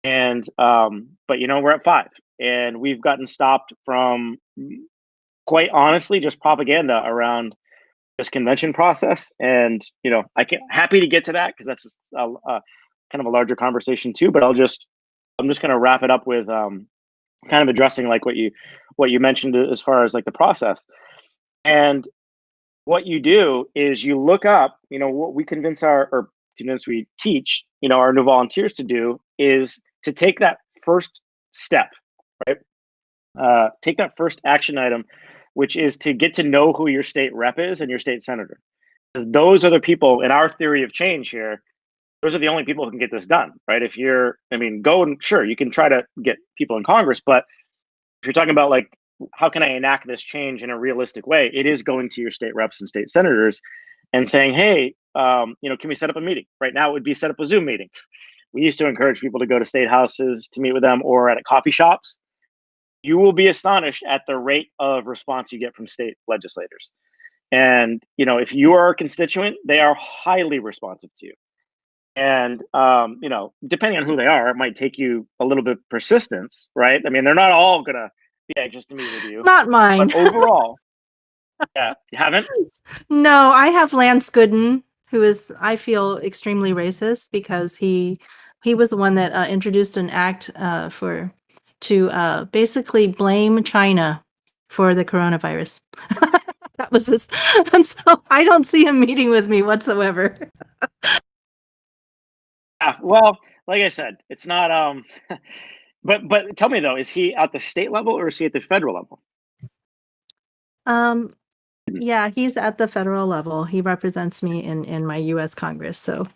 S7: And but you know, we're at 5, and we've gotten stopped from, quite honestly, just propaganda around this convention process. And you know, happy to get to that because that's just a kind of a larger conversation too. But I'm just going to wrap it up with kind of addressing like what you mentioned as far as like the process. And what you do is you look up, you know, what we we teach, you know, our new volunteers to do is to take that first step, right? Take that first action item, which is to get to know who your state rep is and your state senator. Because those are the people in our theory of change here. Those are the only people who can get this done, right? If you're, I mean, sure, you can try to get people in Congress, but if you're talking about like, how can I enact this change in a realistic way? It is going to your state reps and state senators and saying, hey, you know, can we set up a meeting? Right now it would be set up a Zoom meeting. We used to encourage people to go to state houses to meet with them or at coffee shops. You will be astonished at the rate of response you get from state legislators. And, you know, if you are a constituent, they are highly responsive to you. And, you know, depending on who they are, it might take you a little bit of persistence, right? I mean, they're not all going to be anxious to meet with you.
S5: Not mine.
S7: But overall, yeah, you haven't?
S5: No, I have Lance Gooden, who is, I feel, extremely racist because he was the one that introduced an act to basically blame China for the coronavirus. That was his, and so I don't see him meeting with me whatsoever.
S7: Yeah, well, like I said, it's not. But tell me though, is he at the state level or is he at the federal level?
S5: Yeah, he's at the federal level. He represents me in my U.S. Congress. So,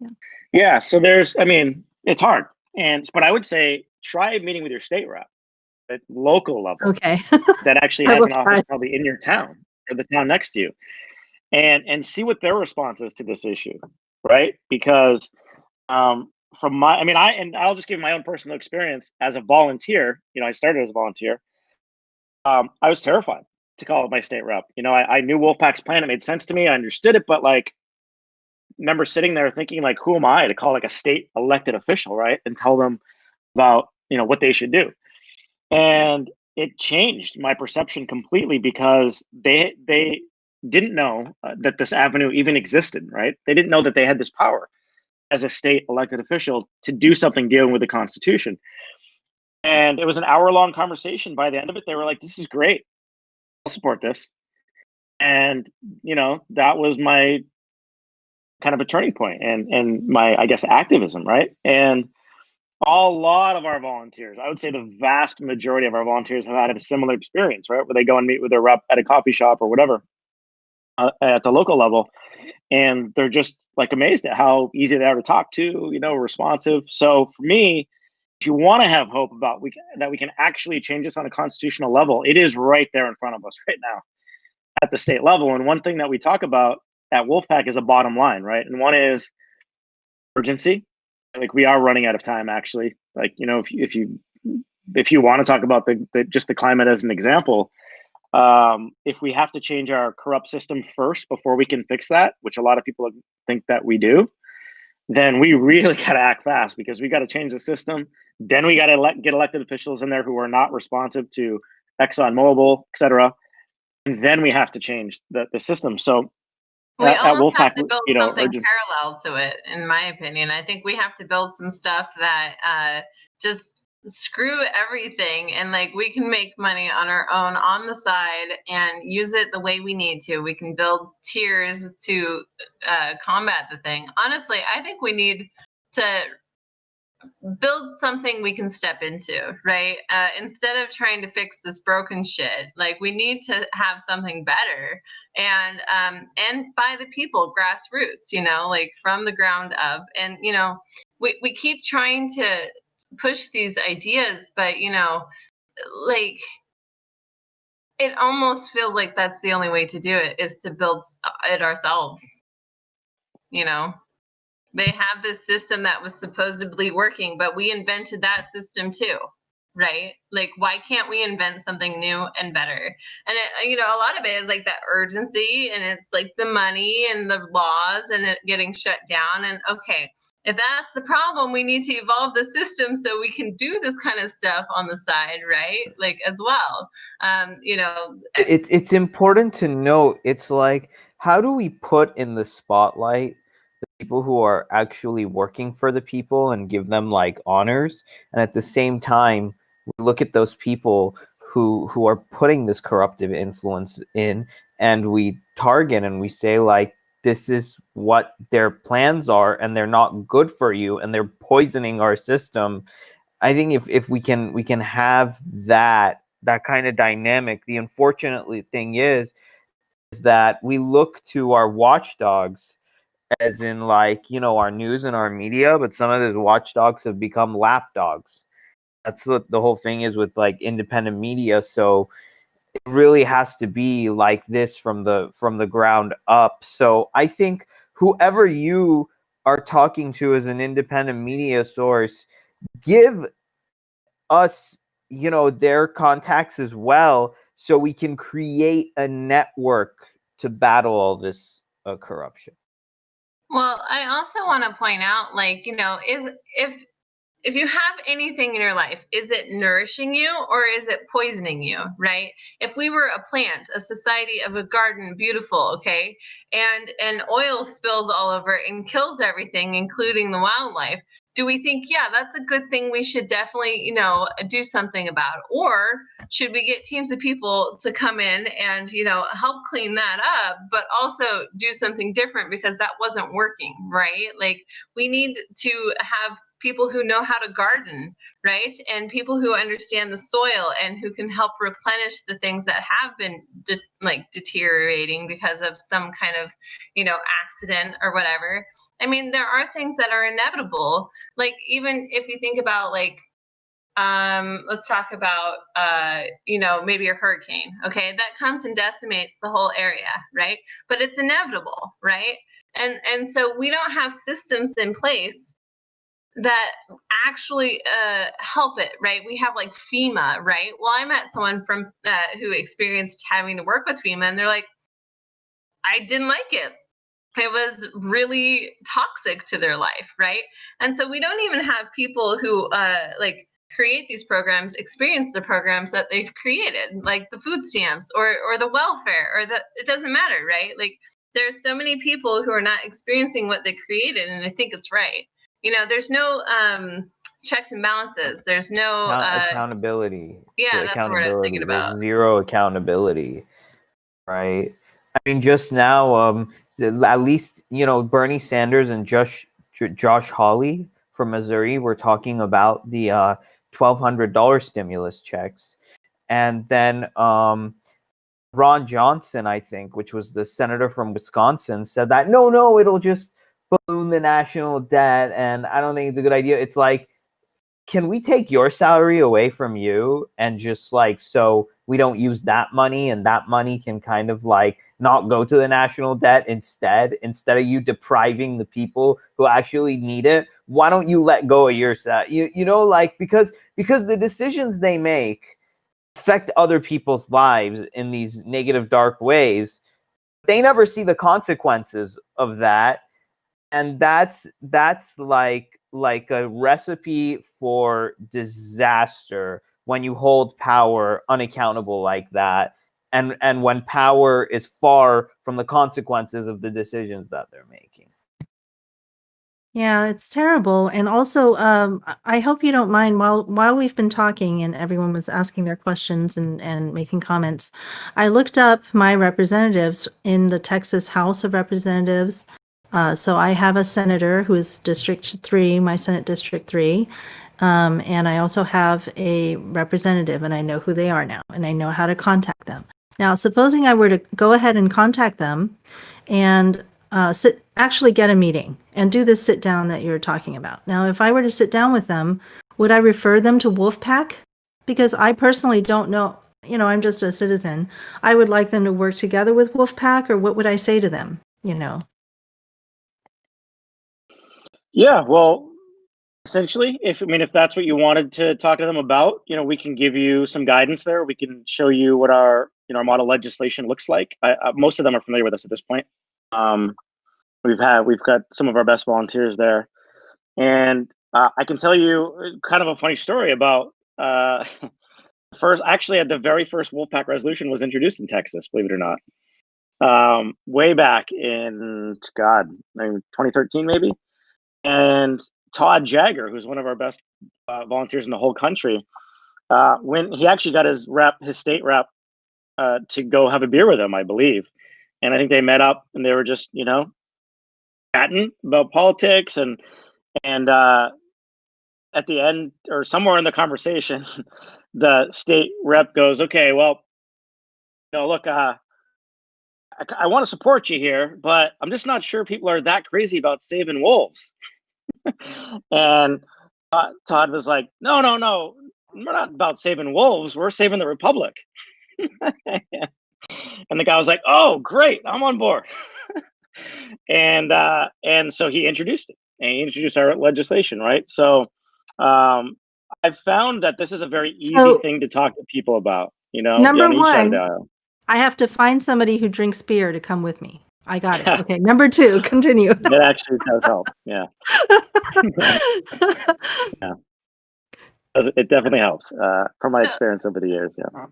S5: yeah.
S7: Yeah. So I mean, it's hard, but I would say try meeting with your state rep at local level.
S5: Okay.
S7: That actually has an office probably in your town or the town next to you, and see what their response is to this issue, right? Because I'll just give my own personal experience as a volunteer. You know, I started as a volunteer. I was terrified to call my state rep. You know, I knew Wolfpack's plan. It made sense to me. I understood it, but like, remember sitting there thinking like, who am I to call like a state elected official, right? And tell them about, you know, what they should do. And it changed my perception completely because they didn't know that this avenue even existed, right? They didn't know that they had this power as a state elected official to do something dealing with the Constitution. And it was an hour-long conversation. By the end of it, they were like, this is great. I'll support this. And, you know, that was my kind of a turning point and my, I guess, activism, right? And a lot of our volunteers, I would say the vast majority of our volunteers have had a similar experience, right? Where they go and meet with their rep at a coffee shop or whatever at the local level. And they're just like amazed at how easy they are to talk to, you know, responsive. So for me, if you want to have hope about that we can actually change this on a constitutional level, it is right there in front of us right now at the state level. And one thing that we talk about at Wolfpack is a bottom line, right? And one is urgency. Like we are running out of time, actually. Like, you know, if you want to talk about just the climate as an example, if we have to change our corrupt system first before we can fix that, which a lot of people think that we do, then we really got to act fast because we got to change the system. Then we got to get elected officials in there who are not responsive to ExxonMobil, et cetera. And then we have to change the system. So
S4: we almost have to build
S7: you know,
S4: something parallel to it, in my opinion. I think we have to build some stuff that just screw everything, and like we can make money on our own on the side and use it the way we need to. We can build tiers to combat the thing. Honestly, I think we need to build something we can step into, right? Instead of trying to fix this broken shit, like we need to have something better, and by the people, grassroots, like from the ground up. And we keep trying to push these ideas, but like it almost feels like that's the only way to do it, is to build it ourselves. They have this system that was supposedly working, but we invented that system too, right? Like, why can't we invent something new and better? And a lot of it is like that urgency, and it's like the money and the laws and it getting shut down. And okay, if that's the problem, we need to evolve the system so we can do this kind of stuff on the side, right? Like as well.
S3: It's important to note, it's like, how do we put in the spotlight people who are actually working for the people and give them like honors, and at the same time we look at those people who are putting this corruptive influence in, and we target and we say like, this is what their plans are and they're not good for you and they're poisoning our system. I think if we can have that kind of dynamic. The unfortunate thing is that we look to our watchdogs as in like, our news and our media, but some of those watchdogs have become lapdogs. That's what the whole thing is with like independent media. So it really has to be like this from the ground up. So I think whoever you are talking to as an independent media source, give us, their contacts as well, so we can create a network to battle all this corruption.
S4: Well, I also want to point out, like, is if you have anything in your life, is it nourishing you or is it poisoning you, right? If we were a plant, a society of a garden, beautiful, okay, and oil spills all over and kills everything, including the wildlife, do we think, yeah, that's a good thing, we should definitely, do something about it? Or should we get teams of people to come in and, help clean that up, but also do something different because that wasn't working, right? Like, we need to have people who know how to garden, right? And people who understand the soil and who can help replenish the things that have been deteriorating because of some kind of, accident or whatever. I mean, there are things that are inevitable. Like, even if you think about let's talk about maybe a hurricane, okay, that comes and decimates the whole area, right? But it's inevitable, right? And so we don't have systems in place that actually help it, right? We have like FEMA, right? Well, I met someone from who experienced having to work with FEMA, and they're like, I didn't like it. It was really toxic to their life, right? And so we don't even have people who create these programs experience the programs that they've created, like the food stamps or the welfare, or it doesn't matter, right? Like, there's so many people who are not experiencing what they created, and I think it's right. There's no checks and balances. There's no
S3: accountability.
S4: Yeah, that's what I was thinking about.
S3: There's zero accountability, right? I mean, just now, at least Bernie Sanders and Josh Hawley from Missouri were talking about the $1,200 stimulus checks, and then Ron Johnson, I think, which was the senator from Wisconsin, said that no, it'll just balloon the national debt, and I don't think it's a good idea. It's like, can we take your salary away from you and just like, so we don't use that money, and that money can kind of like not go to the national debt instead of you depriving the people who actually need it? Why don't you let go of your salary? Because the decisions they make affect other people's lives in these negative, dark ways. They never see the consequences of that. And that's like a recipe for disaster when you hold power unaccountable like that, and when power is far from the consequences of the decisions that they're making.
S5: Yeah, it's terrible. And also, I hope you don't mind while we've been talking and everyone was asking their questions and making comments. I looked up my representatives in the Texas House of Representatives. So I have a senator who is District 3, my Senate District 3. And I also have a representative, and I know who they are now, and I know how to contact them. Now, supposing I were to go ahead and contact them and actually get a meeting and do this sit down that you're talking about. Now, if I were to sit down with them, would I refer them to Wolfpack? Because I personally don't know, I'm just a citizen. I would like them to work together with Wolfpack, or what would I say to them,
S7: Yeah, well, essentially, if that's what you wanted to talk to them about, we can give you some guidance there. We can show you what our model legislation looks like. Most of them are familiar with us at this point. We've got some of our best volunteers there, and I can tell you kind of a funny story about the very first Wolfpack resolution was introduced in Texas, believe it or not, way back in 2013 maybe, and Todd Jagger, who's one of our best volunteers in the whole country, when he actually got his state rep to go have a beer with him, I believe, and I think they met up and they were just chatting about politics, and at the end or somewhere in the conversation, the state rep goes, "Okay, well, look, I want to support you here, but I'm just not sure people are that crazy about saving wolves." And Todd was like, "No, we're not about saving wolves. We're saving the republic." And the guy was like, "Oh, great, I'm on board." And so he introduced it, and he introduced our legislation, right? So I've found that this is a very easy thing to talk to people about,
S5: Number
S7: on each side of the
S5: one,
S7: aisle.
S5: I have to find somebody who drinks beer to come with me. I got it. Okay. Number 2, continue.
S7: That actually does help. Yeah. Yeah. It definitely helps from my experience over the years. Yeah.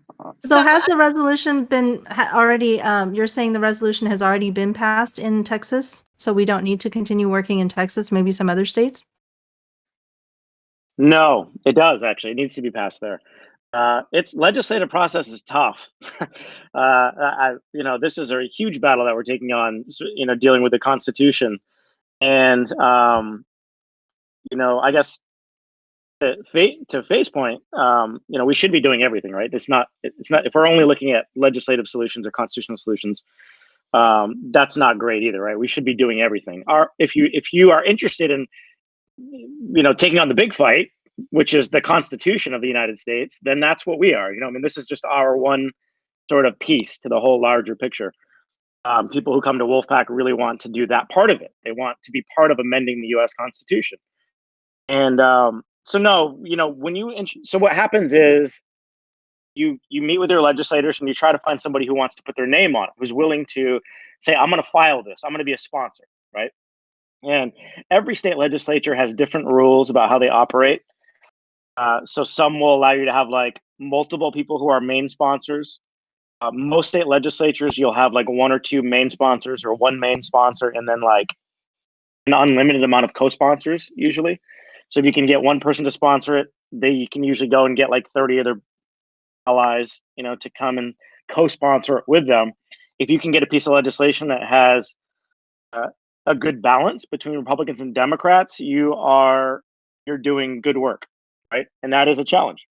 S5: So has the resolution been already, you're saying the resolution has already been passed in Texas? So we don't need to continue working in Texas, maybe some other states?
S7: No, it does actually. It needs to be passed there. Its legislative process is tough. This is a huge battle that we're taking on, dealing with the Constitution. And, I guess to Faye's point, we should be doing everything, right? It's not, if we're only looking at legislative solutions or constitutional solutions, that's not great either, right? We should be doing everything. If you are interested in, taking on the big fight, which is the Constitution of the United States, then that's what we are. This is just our one sort of piece to the whole larger picture. People who come to Wolfpack really want to do that part of it. They want to be part of amending the U.S. Constitution. And so no, so what happens is you meet with your legislators and you try to find somebody who wants to put their name on it, who's willing to say, "I'm going to file this. I'm going to be a sponsor," right? And every state legislature has different rules about how they operate. So some will allow you to have like multiple people who are main sponsors. Most state legislatures, you'll have like 1 or 2 main sponsors or 1 main sponsor, and then like an unlimited amount of co-sponsors usually. So if you can get one person to sponsor it, you can usually go and get like 30 other allies, to come and co-sponsor it with them. If you can get a piece of legislation that has a good balance between Republicans and Democrats, you're doing good work, right? And that is a challenge.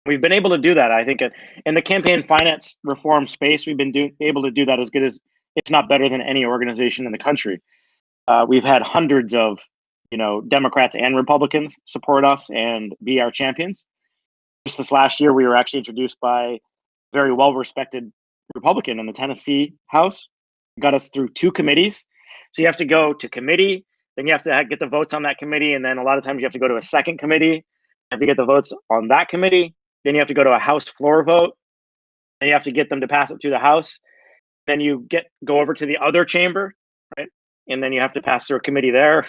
S7: We've been able to do that. I think in the campaign finance reform space, we've been able to do that as good as, if not better than, any organization in the country. We've had hundreds of, Democrats and Republicans support us and be our champions. Just this last year, we were actually introduced by a very well-respected Republican in the Tennessee House. Got us through 2 committees. So you have to go to committee, then you have to get the votes on that committee, and then a lot of times you have to go to a second committee. You have to get the votes on that committee. Then you have to go to a House floor vote. Then you have to get them to pass it through the House. Then you go over to the other chamber, right? And then you have to pass through a committee there,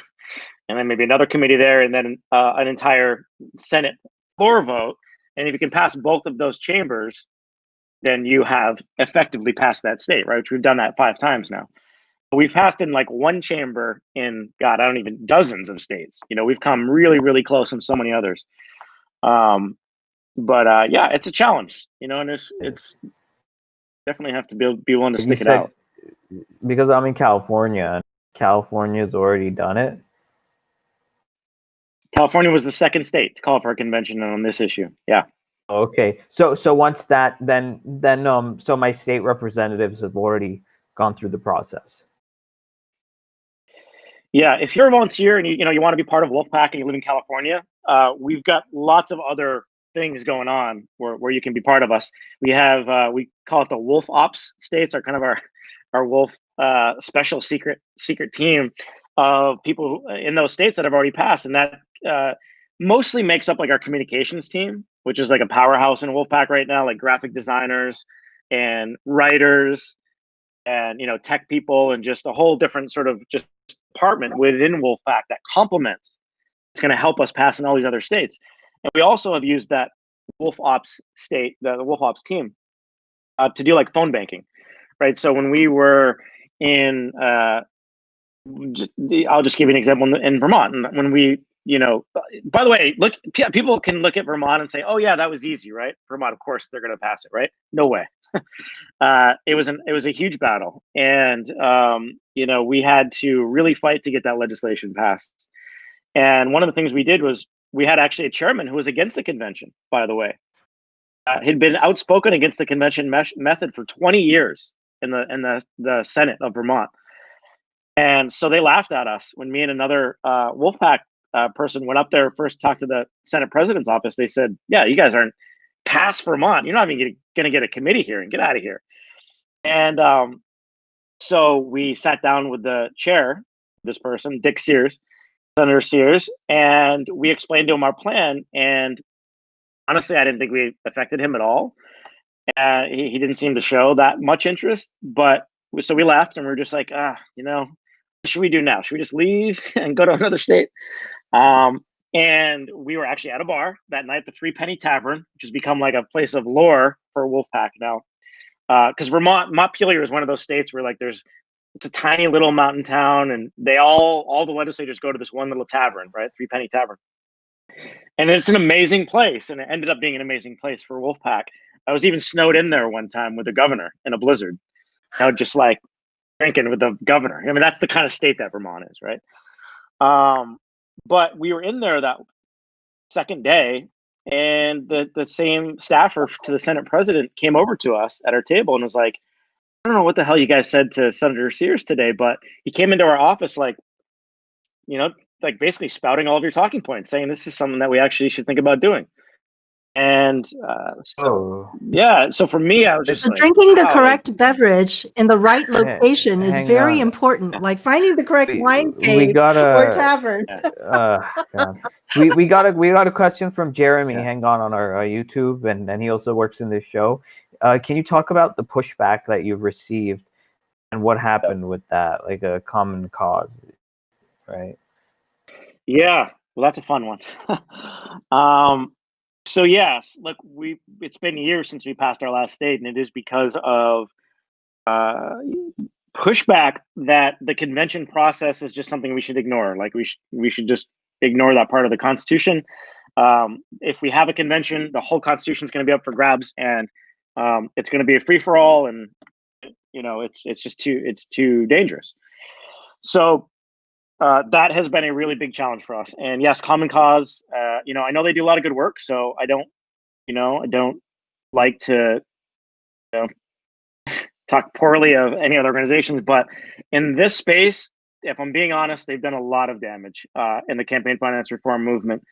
S7: and then maybe another committee there, and then an entire Senate floor vote. And if you can pass both of those chambers, then you have effectively passed that state, right? Which we've done that 5 times now. We've passed in like one chamber in, God, I don't even, dozens of states. You know, we've come really, really close in so many others. But yeah, it's a challenge, you know, and it's definitely have to be willing to stick it out.
S3: Because I'm in California, and California's already done it.
S7: California was the second state to call for a convention on this issue. Yeah.
S3: Okay. So once that, then so my state representatives have already gone through the process.
S7: Yeah, if you're a volunteer and you want to be part of Wolfpack and you live in California, we've got lots of other things going on where you can be part of us. We have we call it the Wolf Ops states, are kind of our Wolf special secret team of people in those states that have already passed, and that mostly makes up like our communications team, which is like a powerhouse in Wolfpack right now, like graphic designers and writers and tech people and just a whole different sort of just department within Wolfpack that complements. It's going to help us pass in all these other states. And we also have used that Wolf Ops state, the Wolf Ops team, to do like phone banking, right? So when we were in, I'll just give you an example in Vermont. And when we, by the way, look, people can look at Vermont and say, oh yeah, that was easy, right? Vermont, of course, they're going to pass it, right? No way. It was a huge battle, and we had to really fight to get that legislation passed. And one of the things we did was we had actually a chairman who was against the convention. By the way, he'd been outspoken against the convention method for 20 years in the Senate of Vermont, and so they laughed at us when me and another Wolfpack person went up there first to talk to the Senate president's office. They said, "Yeah, you guys aren't past Vermont. You're not even going to get a committee hearing. Get out of here." And so we sat down with the chair, this person, Dick Sears, Senator Sears, and we explained to him our plan. And honestly, I didn't think we affected him at all. He didn't seem to show that much interest. But so we left, and we were just like, what should we do now? Should we just leave and go to another state? And we were actually at a bar that night, the Three Penny Tavern, which has become like a place of lore for Wolfpack now. Because Montpelier is one of those states where like it's a tiny little mountain town, and all the legislators go to this one little tavern, right? Three Penny Tavern. And it's an amazing place, and it ended up being an amazing place for Wolfpack. I was even snowed in there one time with the governor in a blizzard. I was just like drinking with the governor. I mean, that's the kind of state that Vermont is, right? But we were in there that second day, and the same staffer to the Senate president came over to us at our table and was like, I don't know what the hell you guys said to Senator Sears today, but he came into our office like basically spouting all of your talking points, saying this is something that we actually should think about doing. And so for me, I was just like,
S5: drinking the correct beverage in the right location is very important. Like finding the correct wine cave or tavern.
S3: We got a question from Jeremy. Hang on our YouTube, and he also works in this show. Can you talk about the pushback that you've received and what happened with that, like a common cause, right?
S7: Yeah, well, that's a fun one. So yes, look, it's been years since we passed our last state, and it is because of pushback that the convention process is just something we should ignore. Like we should just ignore that part of the Constitution. If we have a convention, the whole Constitution is going to be up for grabs, and it's going to be a free for all, and it's just too dangerous. So that has been a really big challenge for us. And yes, Common Cause, I know they do a lot of good work, so I don't like to talk poorly of any other organizations, but in this space, if I'm being honest, they've done a lot of damage in the campaign finance reform movement.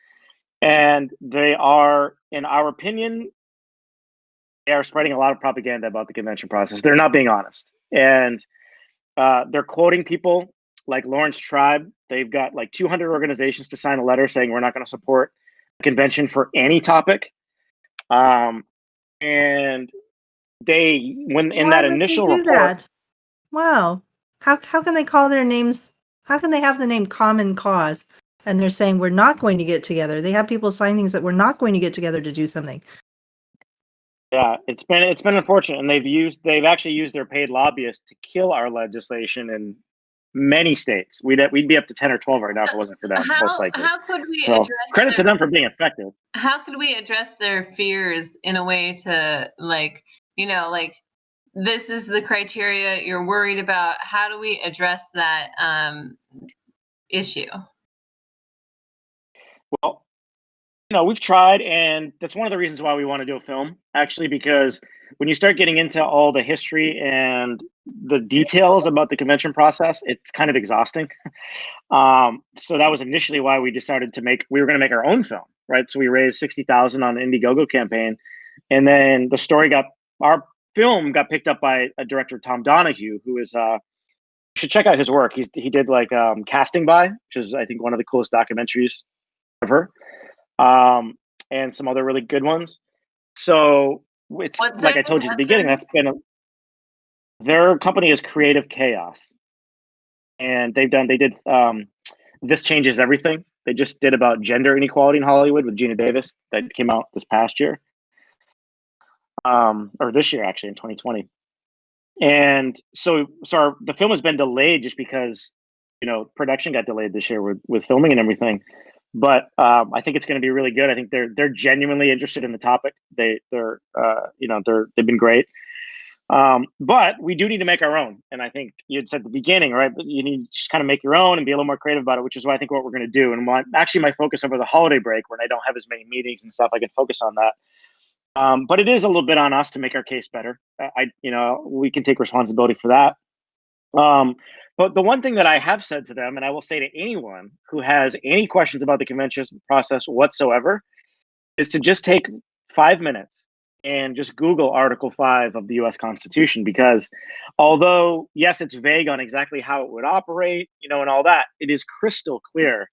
S7: And they are, in our opinion, they are spreading a lot of propaganda about the convention process. They're not being honest. And they're quoting people like Lawrence Tribe. They've got like 200 organizations to sign a letter saying we're not going to support the convention for any topic. And that initial report.
S5: Wow. How can they call their names? How can they have the name Common Cause and they're saying we're not going to get together? They have people sign things that we're not going to get together to do something.
S7: Yeah, it's been unfortunate, and they've actually used their paid lobbyists to kill our legislation many states. We'd be up to 10 or 12 right now if it wasn't for them, most likely.
S4: How could we
S7: So credit to them for being effective.
S4: How could we address their fears in a way to like, this is the criteria you're worried about. How do we address that issue?
S7: Well, we've tried, and that's one of the reasons why we want to do a film, actually, because when you start getting into all the history and the details about the convention process, it's kind of exhausting. So that was initially why we decided we were going to make our own film, right? So we raised $60,000 on the Indiegogo campaign, and then our film got picked up by a director, Tom Donahue, who is you should check out his work. He did like Casting By, which is I think one of the coolest documentaries ever, and some other really good ones. So it's like I told you at the beginning, their company is Creative Chaos, and they did This Changes Everything. They just did about gender inequality in Hollywood with Gina Davis that came out this past year. Or this year, actually, in 2020. And so the film has been delayed just because, production got delayed this year with filming and everything. But I think it's going to be really good. I think they're genuinely interested in the topic. They've been great. But we do need to make our own. And I think you had said at the beginning, right? But you need to just kind of make your own and be a little more creative about it, which is what I think what we're going to do. And actually my focus over the holiday break, when I don't have as many meetings and stuff, I can focus on that. But it is a little bit on us to make our case better. We can take responsibility for that. But the one thing that I have said to them, and I will say to anyone who has any questions about the convention process whatsoever, is to just take 5 minutes and just Google Article 5 of the U.S. Constitution, because although, yes, it's vague on exactly how it would operate, and all that, it is crystal clear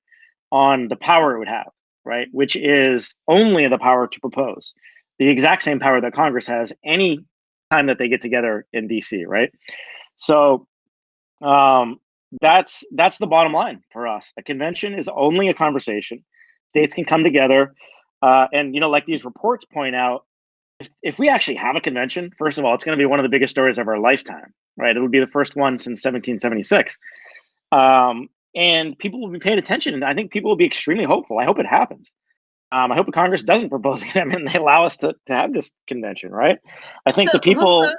S7: on the power it would have, right? Which is only the power to propose. The exact same power that Congress has any time that they get together in DC, right? So that's the bottom line for us. A convention is only a conversation. States can come together, and like these reports point out, if we actually have a convention, first of all, it's going to be one of the biggest stories of our lifetime, right? It would be the first one since 1776, and people will be paying attention, and I think people will be extremely hopeful. I hope it happens. I hope Congress doesn't propose it and they allow us to have this convention, right? I think the people.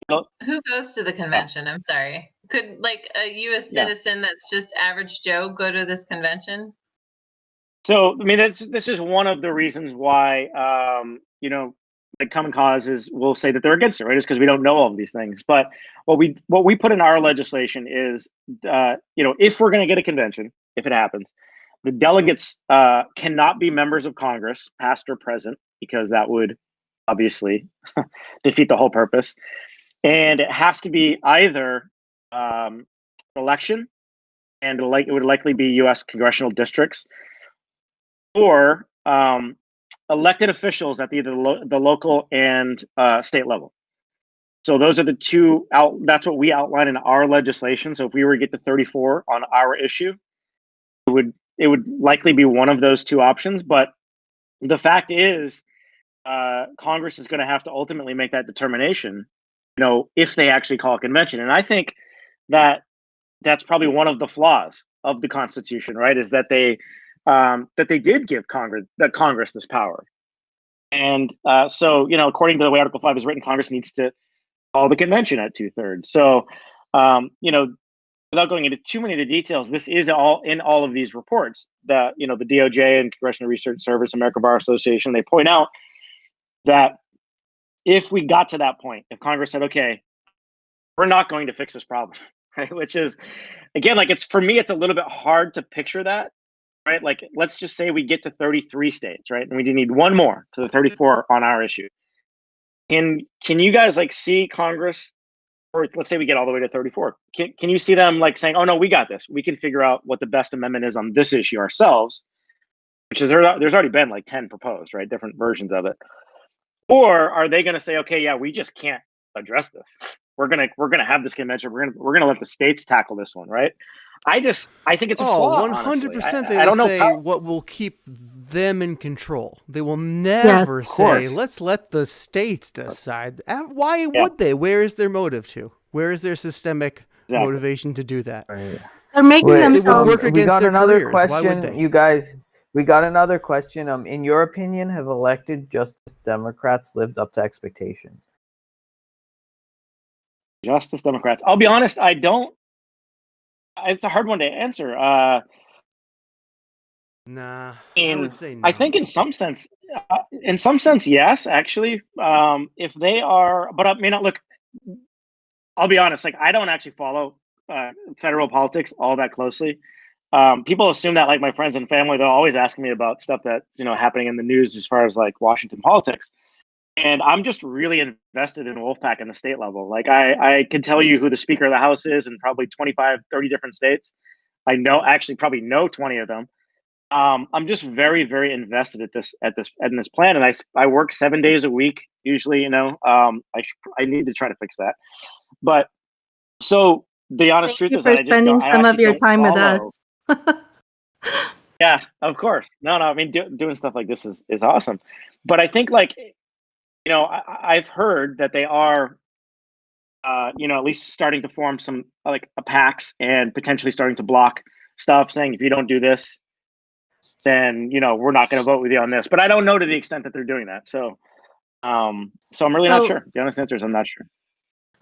S4: Who goes to the convention? I'm sorry. Could a U.S. citizen that's just average Joe go to this convention?
S7: So I mean, this is one of the reasons why Common Cause will say that they're against it, right? Is because we don't know all of these things. But what we put in our legislation is, if we're going to get a convention, if it happens, the delegates cannot be members of Congress, past or present, because that would obviously defeat the whole purpose. And it has to be either election, and it would likely be U.S. congressional districts, or elected officials at either the local and state level. So those are the two. That's what we outline in our legislation. So if we were to get to 34 on our issue, it would likely be one of those two options. But the fact is, Congress is going to have to ultimately make that determination, if they actually call a convention. And I think that that's probably one of the flaws of the Constitution, right? Is that they did give Congress this power. And so, according to the way Article 5 is written, Congress needs to call the convention at 2/3. So, without going into too many of the details, this is all in all of these reports that, the DOJ and Congressional Research Service, American Bar Association, they point out that if we got to that point, if Congress said, okay, we're not going to fix this problem, right? Which is, again, for me, it's a little bit hard to picture that, right? Let's just say we get to 33 states, right? And we need one more to the 34 on our issue. Can you guys see Congress, or let's say we get all the way to 34. Can you see them saying, oh no, we got this. We can figure out what the best amendment is on this issue ourselves, which is there's already been 10 proposed, right? Different versions of it. Or are they going to say, okay, yeah, we just can't address this. We're gonna have this convention. We're gonna let the states tackle this one, right? I think it's a flaw.
S2: 100%. They will say what will keep them in control. They will never say, let's let the states decide. Why would they? Where is their motive to? Where is their systemic motivation to do that?
S3: Right.
S5: They're making
S3: Wait,
S2: It would
S5: themselves.
S2: work
S3: we
S2: against
S3: got
S2: their
S3: another
S2: careers. Why would
S3: question,
S2: they?
S3: you guys. We got another question. In your opinion, have elected Justice Democrats lived up to expectations?
S7: Justice Democrats. I'll be honest, I don't. It's a hard one to answer.
S2: Nah,
S7: I
S2: I would
S7: mean,
S2: say no.
S7: I think in some sense, yes, actually. If they are, but I may not look. I'll be honest, like I don't actually follow federal politics all that closely. People assume that, like my friends and family, they're always asking me about stuff that's happening in the news as far as like Washington politics. And I'm just really invested in Wolfpack in the state level. Like I can tell you who the Speaker of the House is in probably 25, 30 different states. I probably know 20 of them. I'm just very, very invested in this plan, and I work 7 days a week usually. I need to try to fix that. But so the honest
S5: Thank
S7: truth
S5: you
S7: is
S5: for
S7: that
S5: spending some of your time with us.
S7: Yeah, of course. No. I mean, doing stuff like this is awesome. But I think like I've heard that they are, at least starting to form some like a PACs and potentially starting to block stuff, saying if you don't do this, then we're not going to vote with you on this. But I don't know to the extent that they're doing that. So I'm really not sure. The honest answer is I'm not sure.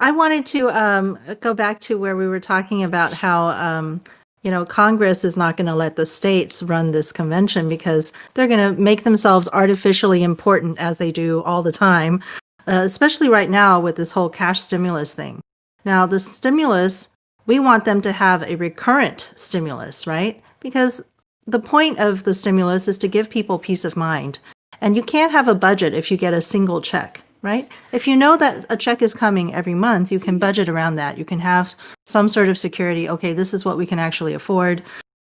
S5: I wanted to go back to where we were talking about how Congress is not going to let the states run this convention because they're going to make themselves artificially important as they do all the time, especially right now with this whole cash stimulus thing. Now, the stimulus, we want them to have a recurrent stimulus, right? Because the point of the stimulus is to give people peace of mind. And you can't have a budget if you get a single check, right? If you know that a check is coming every month, you can budget around that. You can have some sort of security. Okay, this is what we can actually afford.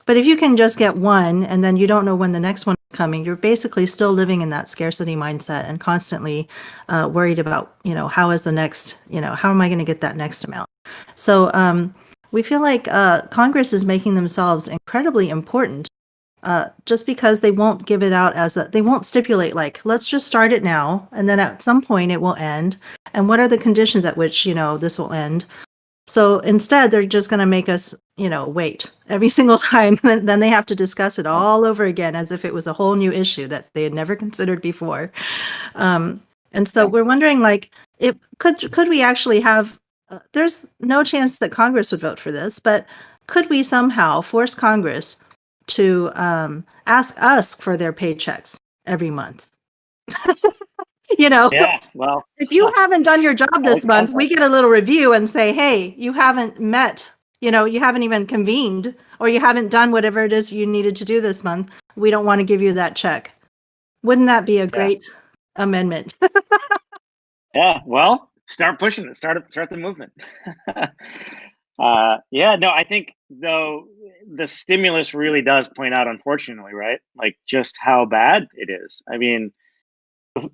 S5: But if you can just get one and then you don't know when the next one is coming, you're basically still living in that scarcity mindset and constantly worried about, how is the next, how am I going to get that next amount? So we feel like Congress is making themselves incredibly important just because they won't give it out they won't stipulate like, let's just start it now. And then at some point it will end. And what are the conditions at which, this will end? So instead, they're just going to make us, wait every single time. Then they have to discuss it all over again as if it was a whole new issue that they had never considered before. And so we're wondering, like, could we actually have, there's no chance that Congress would vote for this, but could we somehow force Congress to ask us for their paychecks every month?
S7: Yeah, well,
S5: if you haven't done your job this month, we get a little review and say, hey, you haven't met, you haven't even convened, or you haven't done whatever it is you needed to do this month. We don't want to give you that check. Wouldn't that be a great amendment?
S7: Yeah, well, start pushing it. Start the movement. I think though the stimulus really does point out, unfortunately, right? Like just how bad it is. I mean,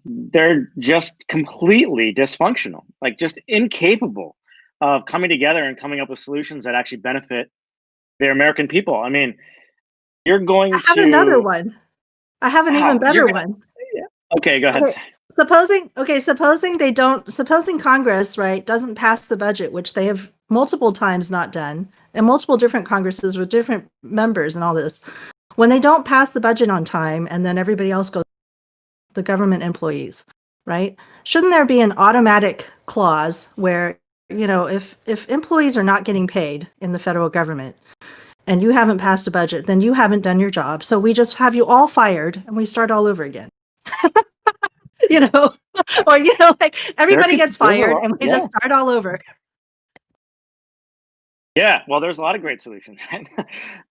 S7: they're just completely dysfunctional, like just incapable of coming together and coming up with solutions that actually benefit the American people. I mean, you're going
S5: I have another one. I have an even better one.
S7: Okay, go ahead.
S5: Okay. Supposing Congress, right, doesn't pass the budget, which they have multiple times not done, and multiple different Congresses with different members and all this. When they don't pass the budget on time and then everybody else goes, the government employees, right? Shouldn't there be an automatic clause where, if employees are not getting paid in the federal government and you haven't passed a budget, then you haven't done your job. So we just have you all fired and we start all over again. Or, like everybody gets fired and we just start all over.
S7: Yeah, well, there's a lot of great solutions.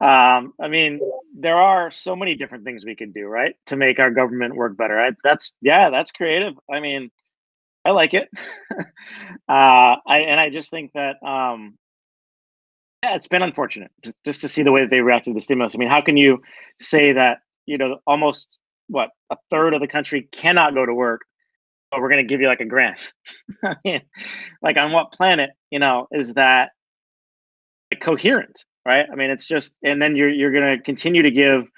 S7: I mean, there are so many different things we could do, right, to make our government work better. That's creative. I mean, I like it. I just think that it's been unfortunate just to see the way that they reacted to the stimulus. I mean, how can you say that almost a third of the country cannot go to work, but we're going to give you like a grant? I mean, like on what planet is that coherent, right? I mean, it's just, and then you're going to continue to give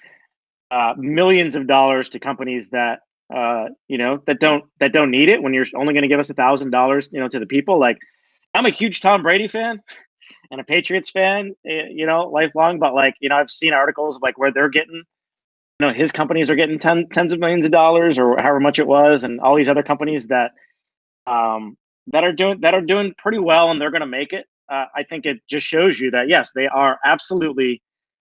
S7: millions of dollars to companies that that don't need it when you're only going to give us $1,000 to the people. Like, I'm a huge Tom Brady fan, and a Patriots fan, lifelong. But like, I've seen articles of like where they're getting, his companies are getting tens of millions of dollars or however much it was, and all these other companies that are doing pretty well, and they're going to make it. I think it just shows you that yes, they are absolutely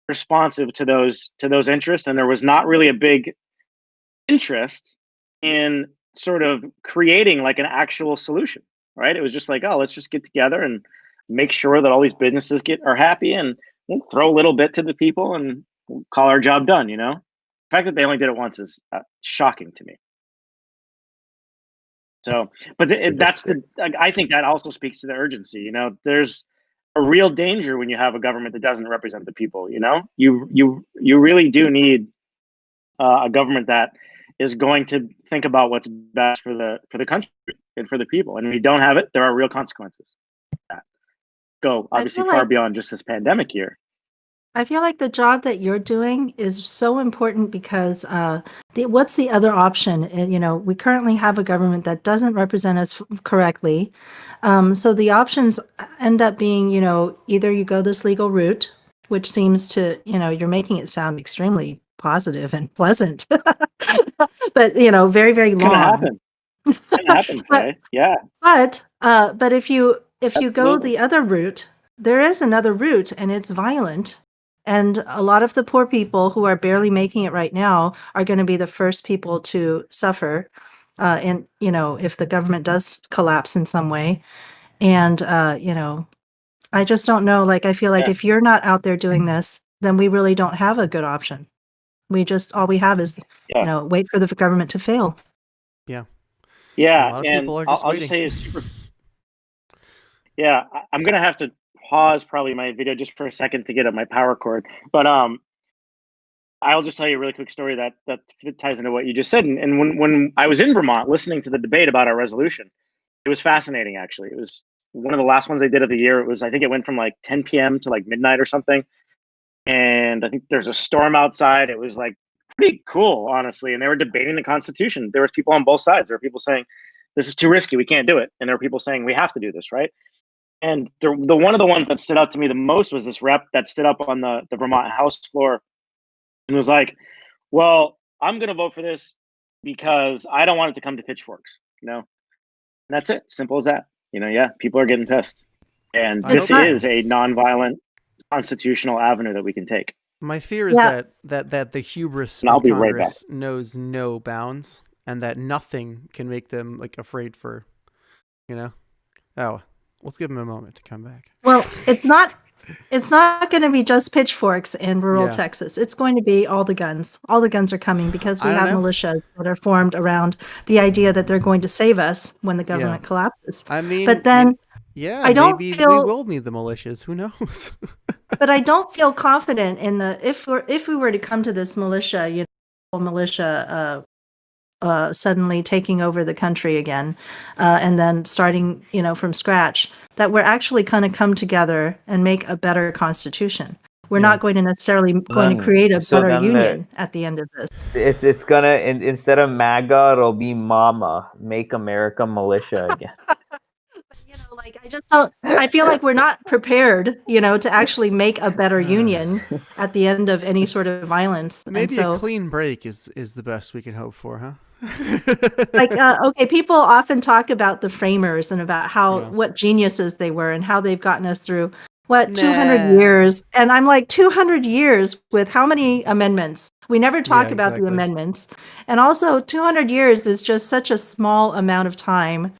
S7: responsive to those interests, and there was not really a big interest in sort of creating like an actual solution, right? It was just like, oh, let's just get together and make sure that all these businesses are happy, and we'll throw a little bit to the people and we'll call our job done. The fact that they only did it once is shocking to me. So, but I think that also speaks to the urgency. There's a real danger when you have a government that doesn't represent the people. You really do need a government that is going to think about what's best for the country and for the people. And if you don't have it, there are real consequences. Go obviously far beyond just this pandemic year.
S5: I feel like the job that you're doing is so important because what's the other option? And, we currently have a government that doesn't represent us correctly. So the options end up being, either you go this legal route, which seems to, you're making it sound extremely positive and pleasant, but, very, very long.
S7: It's gonna happen. But, yeah.
S5: But if you go the other route, there is another route, and it's violent. And a lot of the poor people who are barely making it right now are going to be the first people to suffer. And, if the government does collapse in some way. And, I just don't know. Like, I feel like if you're not out there doing this, then we really don't have a good option. All we have is, wait for the government to fail.
S2: Yeah.
S7: Yeah.
S2: A lot of
S7: and
S2: people are just
S7: I'll
S2: waiting.
S7: just say it's super. Yeah. I'm going to have to pause probably my video just for a second to get up my power cord. But I'll just tell you a really quick story that ties into what you just said. And when I was in Vermont listening to the debate about our resolution, it was fascinating, actually. It was one of the last ones they did of the year. I think it went from like 10 p.m. to like midnight or something. And I think there's a storm outside. It was like pretty cool, honestly. And they were debating the Constitution. There was people on both sides. There were people saying, this is too risky, we can't do it. And there were people saying, we have to do this, right? And the one of the ones that stood out to me the most was this rep that stood up on the Vermont House floor and was like, well, I'm going to vote for this because I don't want it to come to pitchforks, And that's it. Simple as that. People are getting pissed. And this is a nonviolent constitutional avenue that we can take.
S2: My fear is that the hubris of Congress knows no bounds, and that nothing can make them like afraid for, let's give them a moment to come back.
S5: Well, it's not going to be just pitchforks in rural Texas. It's going to be all the guns. All the guns are coming because we have militias that are formed around the idea that they're going to save us when the government collapses.
S2: I mean,
S5: but then I don't
S2: maybe
S5: feel
S2: we will need the militias. Who knows?
S5: But I don't feel confident in if we were to come to this militia, suddenly taking over the country again, and then starting, from scratch, that we're actually going to come together and make a better constitution. We're not going to necessarily going to create a better union at the end of this.
S3: It's gonna instead of MAGA, it'll be MAMA, Make America Militia again.
S5: I just don't. I feel like we're not prepared, to actually make a better union at the end of any sort of violence.
S2: Maybe a clean break is the best we can hope for, huh?
S5: Okay, people often talk about the framers and about what geniuses they were and how they've gotten us through 200 years. And I'm like, 200 years with how many amendments? We never talk about the amendments. And also 200 years is just such a small amount of time.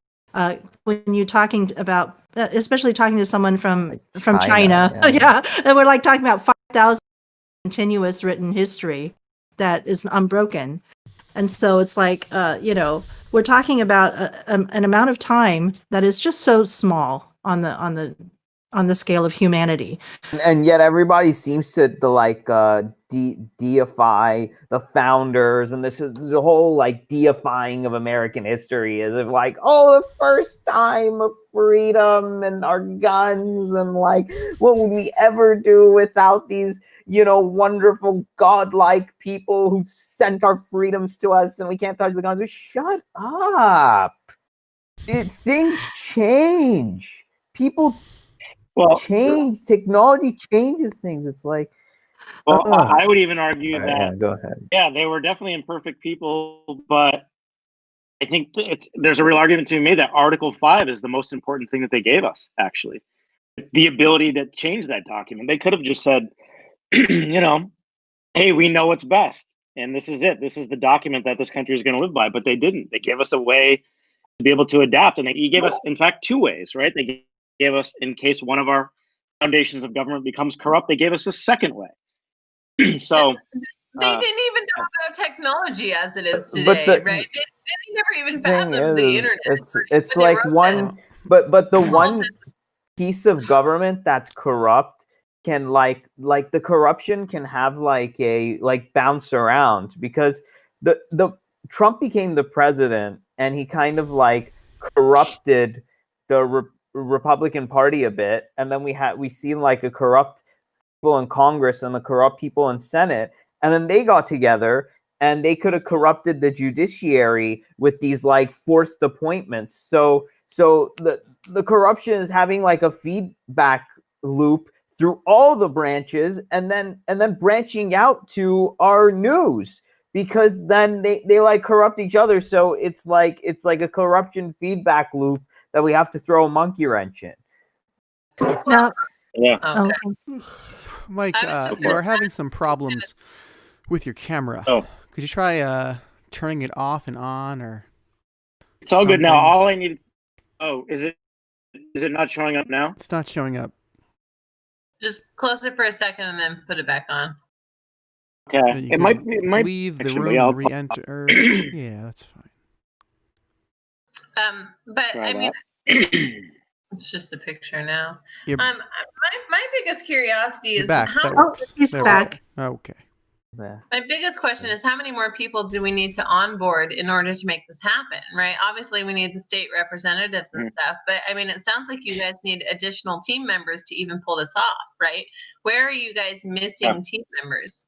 S5: When you're talking about, especially talking to someone from China, and we're like talking about 5,000 continuous written history that is unbroken, and so it's like, we're talking about an amount of time that is just so small on the scale of humanity,
S3: and yet everybody seems to deify the founders, and this is the whole deifying of American history as if the first time of freedom and our guns, and what would we ever do without these wonderful godlike people who sent our freedoms to us, and we can't touch the guns. Shut up. Things change. People
S7: Well,
S3: technology changes things. It's like,
S7: well, I would even argue that
S3: yeah, go ahead.
S7: Yeah, they were definitely imperfect people, but I think there's a real argument to be made that Article 5 is the most important thing that they gave us, actually. The ability to change that document. They could have just said, you know, hey, we know what's best, and this is it. This is the document that this country is going to live by, but they didn't. They gave us a way to be able to adapt, and they gave us, in fact, two ways, right? They gave us, in case one of our foundations of government becomes corrupt, they gave us a second way. So
S4: they didn't even know about technology as it is today, right? They never even fathomed the internet.
S3: It's like one, but the one piece of government that's corrupt can like the corruption can have like bounce around, because the Trump became the president and he kind of like corrupted the Republican Party a bit, and then we seen like a corrupt people in Congress and the corrupt people in Senate, and then they got together and they could have corrupted the judiciary with these like forced appointments. So the corruption is having like a feedback loop through all the branches, and then branching out to our news, because then they like corrupt each other. So it's like a corruption feedback loop that we have to throw a monkey wrench in.
S5: Now,
S7: yeah.
S5: okay.
S2: Mike, you are having some problems with your camera.
S7: Oh.
S2: Could you try turning it off and on, or?
S7: It's all good now. All I need. Oh, is it not showing up now?
S2: It's not showing up.
S4: Just close it for a second and then put it back on.
S7: Okay. It might
S2: leave the room and re-enter. Yeah, that's fine.
S4: But
S7: Try
S4: I mean, it's just a picture now. My biggest curiosity is
S2: back.
S5: Oh, he's back.
S2: Okay.
S4: My biggest question is, how many more people do we need to onboard in order to make this happen, right? Obviously, we need the state representatives and stuff, but I mean, it sounds like you guys need additional team members to even pull this off, right? Where are you guys missing team members?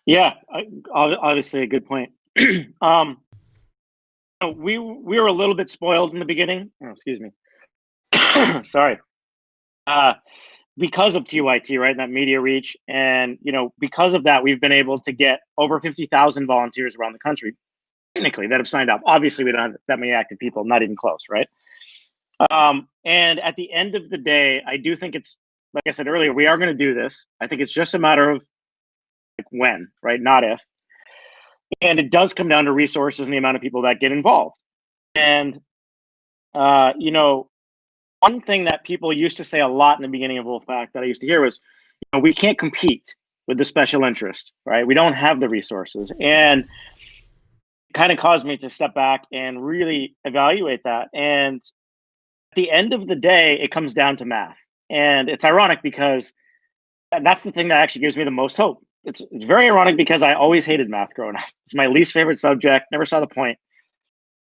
S7: Yeah, obviously a good point. We were a little bit spoiled in the beginning. Oh, excuse me. Sorry. Because of TYT, right, and that media reach, and because of that, we've been able to get over 50,000 volunteers around the country, technically, that have signed up. Obviously, we don't have that many active people, not even close, right? And at the end of the day, I do think it's, like I said earlier, we are going to do this. I think it's just a matter of like when, right, not if. And it does come down to resources and the amount of people that get involved. And one thing that people used to say a lot in the beginning of Wolfpack that I used to hear was, we can't compete with the special interest, right? We don't have the resources. And it kind of caused me to step back and really evaluate that. And at the end of the day, it comes down to math. And it's ironic because that's the thing that actually gives me the most hope. It's very ironic because I always hated math growing up. It's my least favorite subject, never saw the point.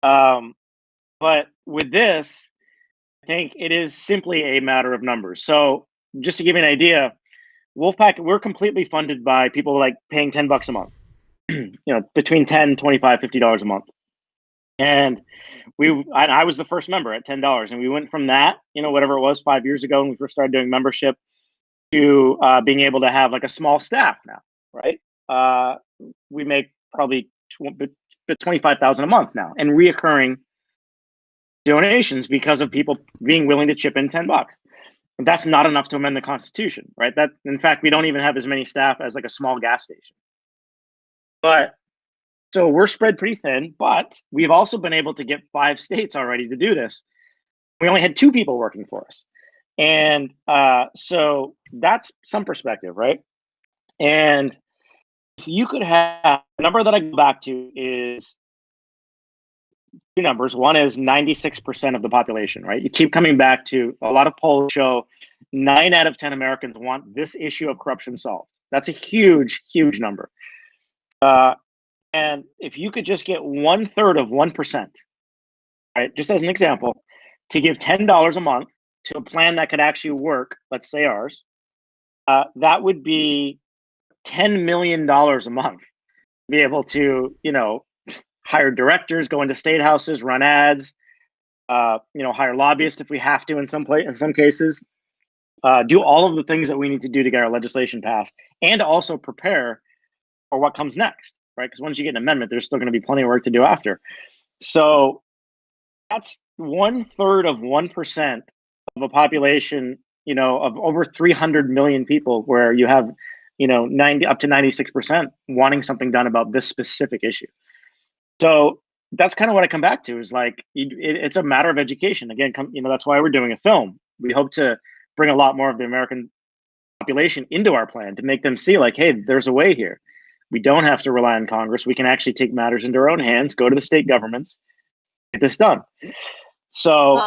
S7: But with this, I think it is simply a matter of numbers. So just to give you an idea, Wolfpack, we're completely funded by people like paying $10 a month, between $10, $25, $50 a month. And I was the first member at $10. And we went from that, whatever it was 5 years ago when we first started doing membership, to being able to have like a small staff now, right? We make probably $25,000 a month now, and reoccurring donations because of people being willing to chip in $10. And that's not enough to amend the Constitution, right? That, in fact, we don't even have as many staff as like a small gas station. But so we're spread pretty thin, but we've also been able to get 5 states already to do this. We only had 2 people working for us. And so that's some perspective, right? And if you could have, the number that I go back to is 2 numbers. One is 96% of the population, right? You keep coming back to, a lot of polls show 9 out of 10 Americans want this issue of corruption solved. That's a huge, huge number. And if you could just get 1/3 of 1%, right, just as an example, to give $10 a month to a plan that could actually work, let's say ours, that would be $10 million a month. Be able to, hire directors, go into state houses, run ads, hire lobbyists if we have to in some cases, do all of the things that we need to do to get our legislation passed, and also prepare for what comes next, right? Because once you get an amendment, there's still going to be plenty of work to do after. So that's 1/3 of 1% of a population, of over 300 million people, where you have, 90 up to 96% wanting something done about this specific issue. So that's kind of what I come back to, is like, it's a matter of education. Again, that's why we're doing a film. We hope to bring a lot more of the American population into our plan to make them see, like, hey, there's a way here. We don't have to rely on Congress. We can actually take matters into our own hands, go to the state governments, get this done. So,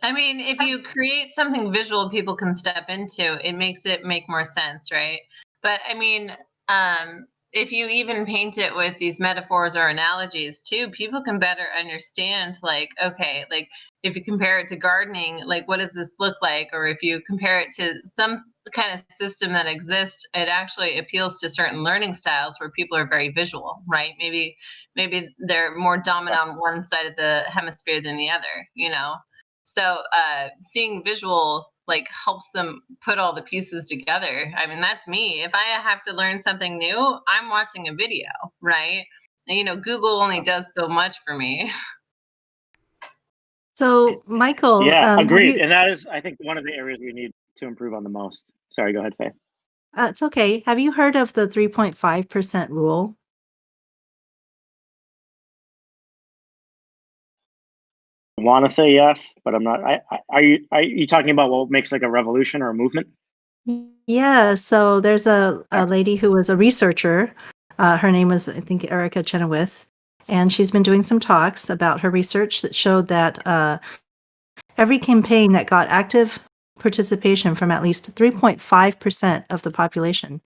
S4: I mean, if you create something visual people can step into, it makes it make more sense, right? But I mean, if you even paint it with these metaphors or analogies too, people can better understand, like, okay, like if you compare it to gardening, like what does this look like? Or if you compare it to some kind of system that exists, it actually appeals to certain learning styles where people are very visual, right? Maybe they're more dominant on one side of the hemisphere than the other, So seeing visual like helps them put all the pieces together. I mean, that's me. If I have to learn something new, I'm watching a video, right? And, Google only does so much for me.
S5: So, Michael,
S7: yeah, agreed. And that is, I think, one of the areas we need to improve on the most. Sorry, go ahead, Faye.
S5: It's okay. Have you heard of the 3.5% rule?
S7: I want to say yes, but I'm not. Are you talking about what makes like a revolution or a movement?
S5: Yeah. So there's a lady who was a researcher. Her name was, I think, Erica Chenoweth, and she's been doing some talks about her research that showed that every campaign that got active participation from at least 3.5% of the population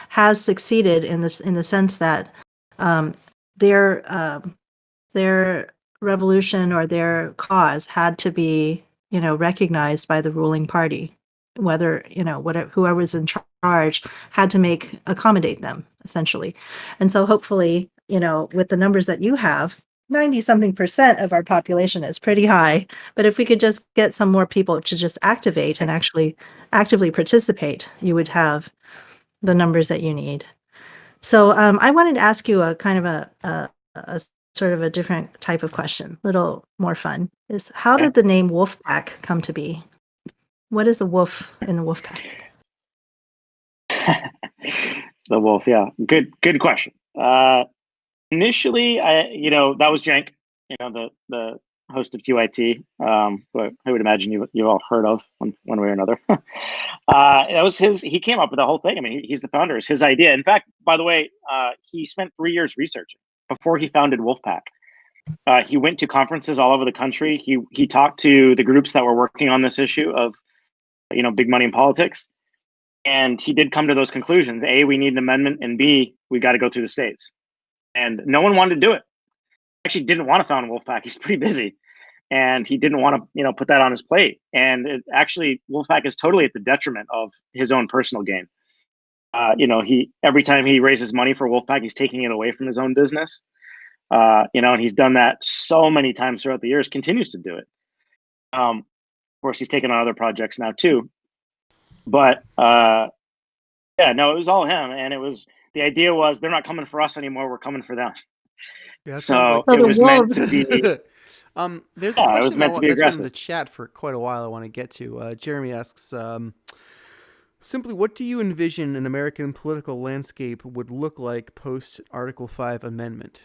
S5: has succeeded in the sense that their revolution or their cause had to be, recognized by the ruling party, whether, whoever was in charge had to accommodate them, essentially. And so hopefully, with the numbers that you have, 90-something% of our population is pretty high. But if we could just get some more people to just activate and actually actively participate, you would have the numbers that you need. So I wanted to ask you a kind of a sort of a different type of question, a little more fun, is how did the name Wolfpack come to be? What is the wolf in the Wolfpack?
S7: The wolf, yeah. Good question. Initially, that was Cenk, the host of QIT, but I would imagine you've all heard of one way or another. That was he came up with the whole thing. I mean, he's the founder. It's his idea. In fact, by the way, he spent 3 years researching before he founded Wolfpack. He went to conferences all over the country. He talked to the groups that were working on this issue of, big money in politics. And he did come to those conclusions. A, we need an amendment, and B, we got to go through the states. And no one wanted to do it. Actually didn't want to found Wolfpack. He's pretty busy. And he didn't want to, put that on his plate. And Wolfpack is totally at the detriment of his own personal gain. Every time he raises money for Wolfpack, he's taking it away from his own business. And he's done that so many times throughout the years, continues to do it. Of course, he's taken on other projects now too. But it was all him. And the idea was, they're not coming for us anymore. We're coming for them.
S2: Yeah,
S7: so it was meant to be.
S2: There's a question that's been
S7: aggressive
S2: in the chat for quite a while I want to get to. Jeremy asks, simply, what do you envision an American political landscape would look like post Article 5 amendment?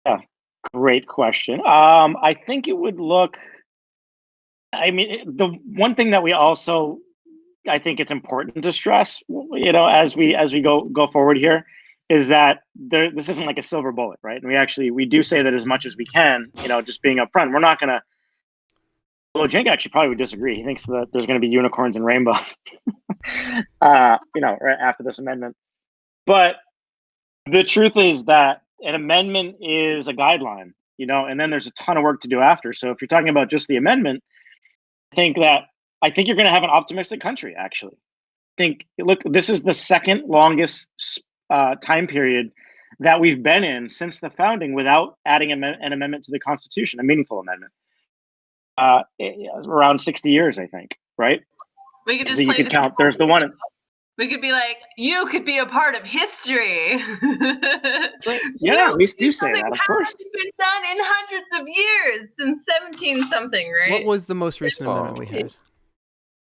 S7: Yeah, great question. I think it would look, the one thing that we also, I think it's important to stress, as we go forward here, is that this isn't like a silver bullet, right? And we do say that as much as we can, just being upfront. We're not going to. Well, Cenk actually probably would disagree. He thinks that there's going to be unicorns and rainbows, right after this amendment. But the truth is that an amendment is a guideline, and then there's a ton of work to do after. So if you're talking about just the amendment, I think you're going to have an optimistic country. Actually, look, this is the second longest time period that we've been in since the founding without adding an amendment to the Constitution, a meaningful amendment. Around 60 years, I think, right?
S4: We could just
S7: so you could count. There's the one.
S4: We could be like, you could be a part of history.
S7: Yeah, we do say that, of course.
S4: It's been done in hundreds of years, since 17-something, right?
S2: What was the most recent amendment we had?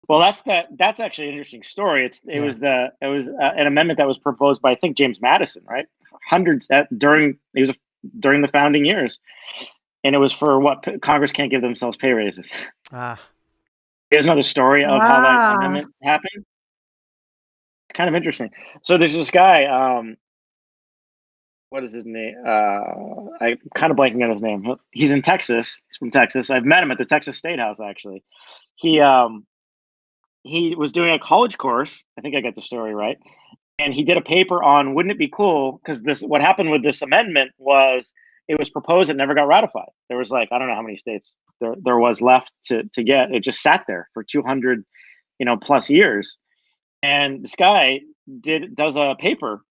S7: Well, that's actually an interesting story. It was an amendment that was proposed by, I think, James Madison, right? During the founding years, and it was for what Congress can't give themselves pay raises. You guys know the story of how that amendment happened? It's kind of interesting. So there's this guy, what is his name? I'm kind of blanking on his name. He's in Texas. He's from Texas. I've met him at the Texas State House, actually. He was doing a college course. I think I got the story right. And he did a paper on, wouldn't it be cool? Because what happened with this amendment was it was proposed and never got ratified. There was I don't know how many states there was left to get. It just sat there for 200, plus years. And this guy does a paper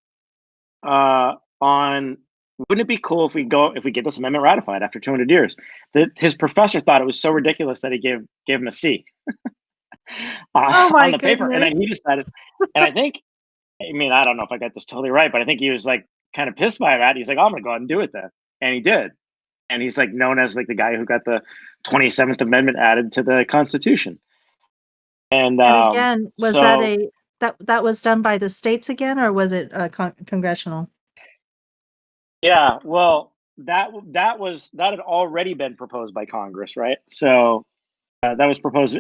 S7: on, wouldn't it be cool if we get this amendment ratified after 200 years? His professor thought it was so ridiculous that he gave him a C on the paper. And then he decided, and I think, I don't know if I got this totally right, but I think he was kind of pissed by that. He's like, oh, I'm gonna go ahead and do it then. And he did. And he's known as the guy who got the 27th Amendment added to the Constitution. And
S5: again, was that was done by the states again, or was it congressional?
S7: Yeah, well, that had already been proposed by Congress, right? So that was proposed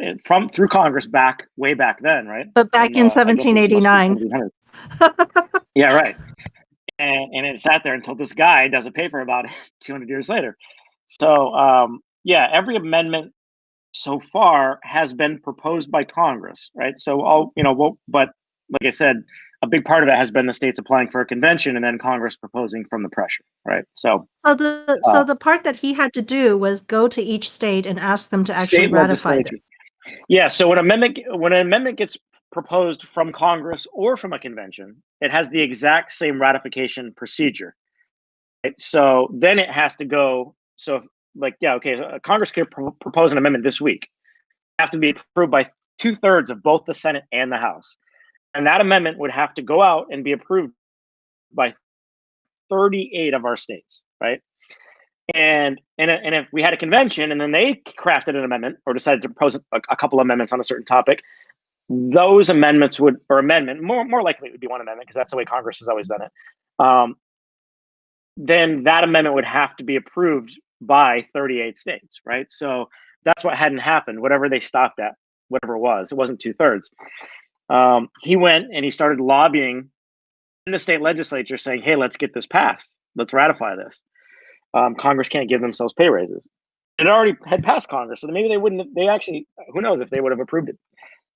S7: through Congress way back then, right?
S5: But back in 1789.
S7: Yeah, right. And it sat there until this guy does a paper about it 200 years later. So every amendment so far has been proposed by Congress, right? So but like I said, a big part of it has been the states applying for a convention and then Congress proposing from the pressure, right? So
S5: the part that he had to do was go to each state and ask them to actually ratify it.
S7: Yeah. So when an amendment gets proposed from Congress or from a convention, it has the exact same ratification procedure. Right? So then it has to go. So Congress could propose an amendment this week. It has to be approved by 2/3 of both the Senate and the House. And that amendment would have to go out and be approved by 38 of our states, right? And if we had a convention and then they crafted an amendment or decided to propose a couple amendments on a certain topic, those amendments more likely it would be one amendment because that's the way Congress has always done it. Then that amendment would have to be approved by 38 states, right? So that's what hadn't happened. Whatever they stopped at, whatever it wasn't 2/3. He went and he started lobbying in the state legislature saying, hey, let's get this passed. Let's ratify this. Congress can't give themselves pay raises. It already had passed Congress, so maybe they wouldn't. Who knows if they would have approved it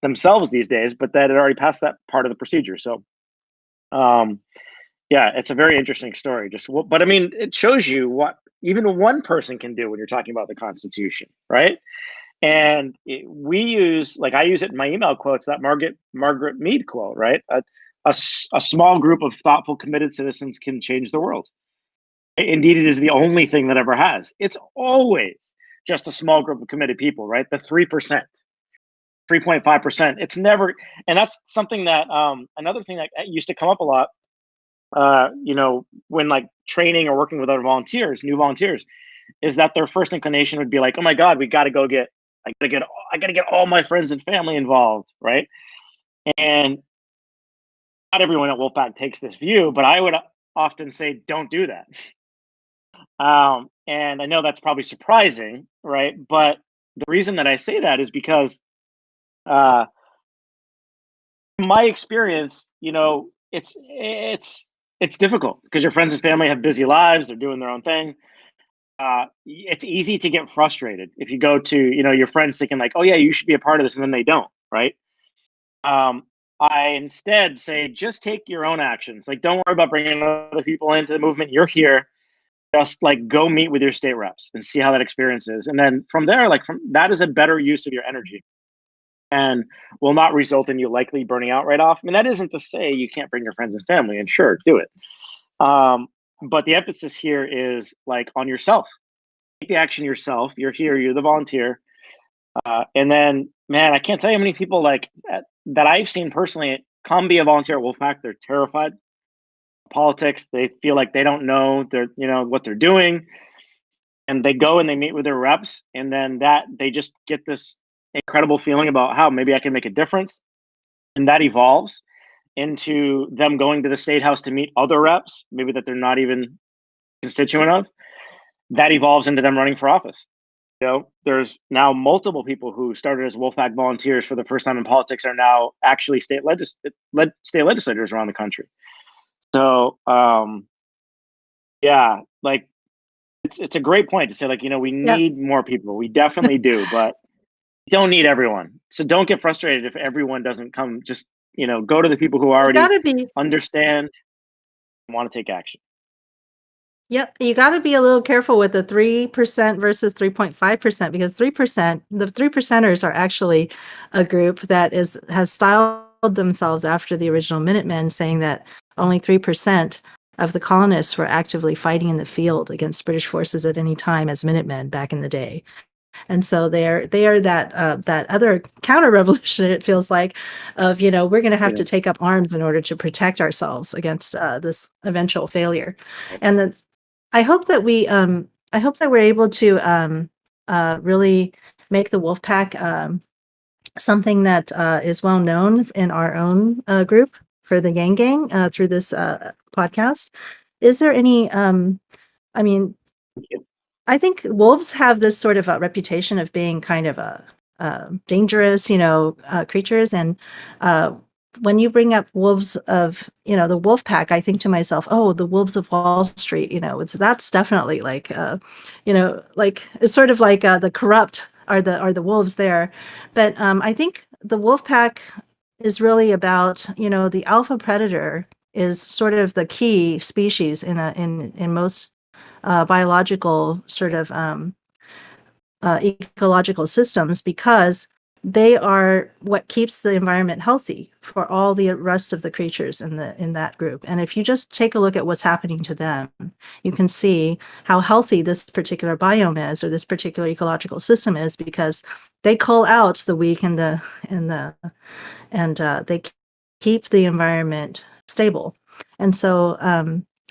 S7: themselves these days, but that had already passed that part of the procedure. So, it's a very interesting story. But it shows you what even one person can do when you're talking about the Constitution, right? And I use it in my email quotes, that Margaret Mead quote, right? A small group of thoughtful, committed citizens can change the world. Indeed, it is the only thing that ever has. It's always just a small group of committed people, right? The 3%, 3.5%. It's never, and that's something that another thing that used to come up a lot. When training or working with other new volunteers, is that their first inclination would be like, oh my God, I gotta get all my friends and family involved, right? And not everyone at Wolfpack takes this view, but I would often say, don't do that. And I know that's probably surprising, right? But the reason that I say that is because, in my experience, it's difficult because your friends and family have busy lives. They're doing their own thing. It's easy to get frustrated if you go to, your friends thinking like, oh yeah, you should be a part of this. And then they don't, right? I instead say, just take your own actions. Don't worry about bringing other people into the movement. You're here. Just go meet with your state reps and see how that experience is. And then from there, that is a better use of your energy and will not result in you likely burning out right off. That isn't to say you can't bring your friends and family, and sure, do it. but the emphasis here is like on yourself. Take the action yourself. You're here. You're the volunteer. And then, man, I can't tell you how many people like that I've seen personally come be a volunteer at Wolfpack. They're terrified of politics. They feel like they don't know what they're doing, and they go and they meet with their reps, and then they just get this incredible feeling about how maybe I can make a difference, and that evolves into them going to the state house to meet other reps, maybe that they're not even constituent of. That evolves into them running for office. There's now multiple people who started as Wolfpack volunteers for the first time in politics are now actually state legislators around the country. So, yeah, like it's a great point to say, like, we need more people. We definitely do, but we don't need everyone. So don't get frustrated if everyone doesn't come. Just, go to the people who already understand and want to take action.
S5: Yep, you got to be a little careful with the 3% versus 3.5% because the 3%ers are actually a group that has styled themselves after the original Minutemen, saying that only 3% of the colonists were actively fighting in the field against British forces at any time as Minutemen back in the day. And so they are that other counter-revolution, it feels like, of, we're going to have to take up arms in order to protect ourselves against this eventual failure. And I hope that we're able to really make the Wolfpack something that is well known in our own group for the Yanggang through this podcast. Is there any? I think wolves have this sort of a reputation of being kind of dangerous, creatures, and when you bring up wolves of, the wolf pack, I think to myself, oh, the wolves of Wall Street, that's definitely like, like it's sort of like the corrupt are the wolves there. But I think the wolf pack is really about, the alpha predator is sort of the key species in most biological sort of ecological systems, because they are what keeps the environment healthy for all the rest of the creatures in that group. And if you just take a look at what's happening to them, you can see how healthy this particular biome is, or this particular ecological system is, because they cull out the weak and they keep the environment stable. And so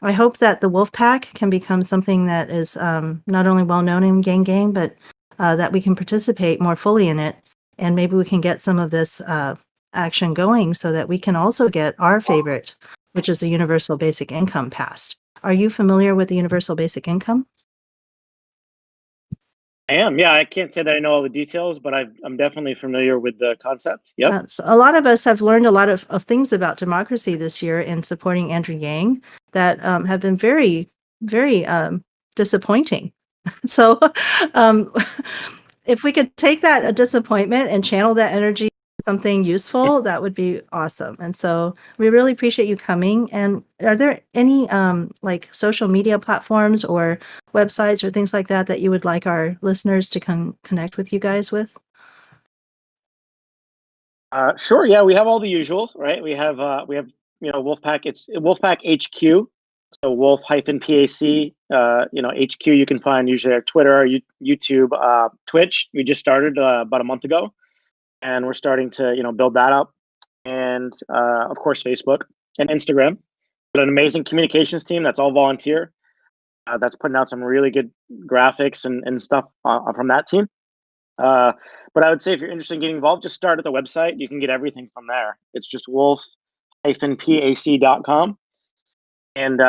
S5: I hope that the Wolfpack can become something that is not only well known in Yanggang, but that we can participate more fully in it. And maybe we can get some of this action going so that we can also get our favorite, which is the universal basic income, passed. Are you familiar with the universal basic income?
S7: I am. Yeah, I can't say that I know all the details, but I'm definitely familiar with the concept. Yep.
S5: So a lot of us have learned a lot of things about democracy this year in supporting Andrew Yang that have been very, very disappointing. So if we could take that disappointment and channel that energy into something useful, that would be awesome. And so we really appreciate you coming. And are there any like social media platforms or websites or things like that you would like our listeners to connect with you guys with?
S7: Sure. Yeah, we have all the usual, right? We have Wolfpack. It's Wolfpack HQ. So Wolf-PAC, HQ. You can find usually our Twitter, our YouTube, Twitch. We just started about a month ago, and we're starting to build that up, and of course Facebook and Instagram. We've got an amazing communications team that's all volunteer. That's putting out some really good graphics and stuff from that team. But I would say if you're interested in getting involved, just start at the website. You can get everything from there. It's just wolf-pac.com. And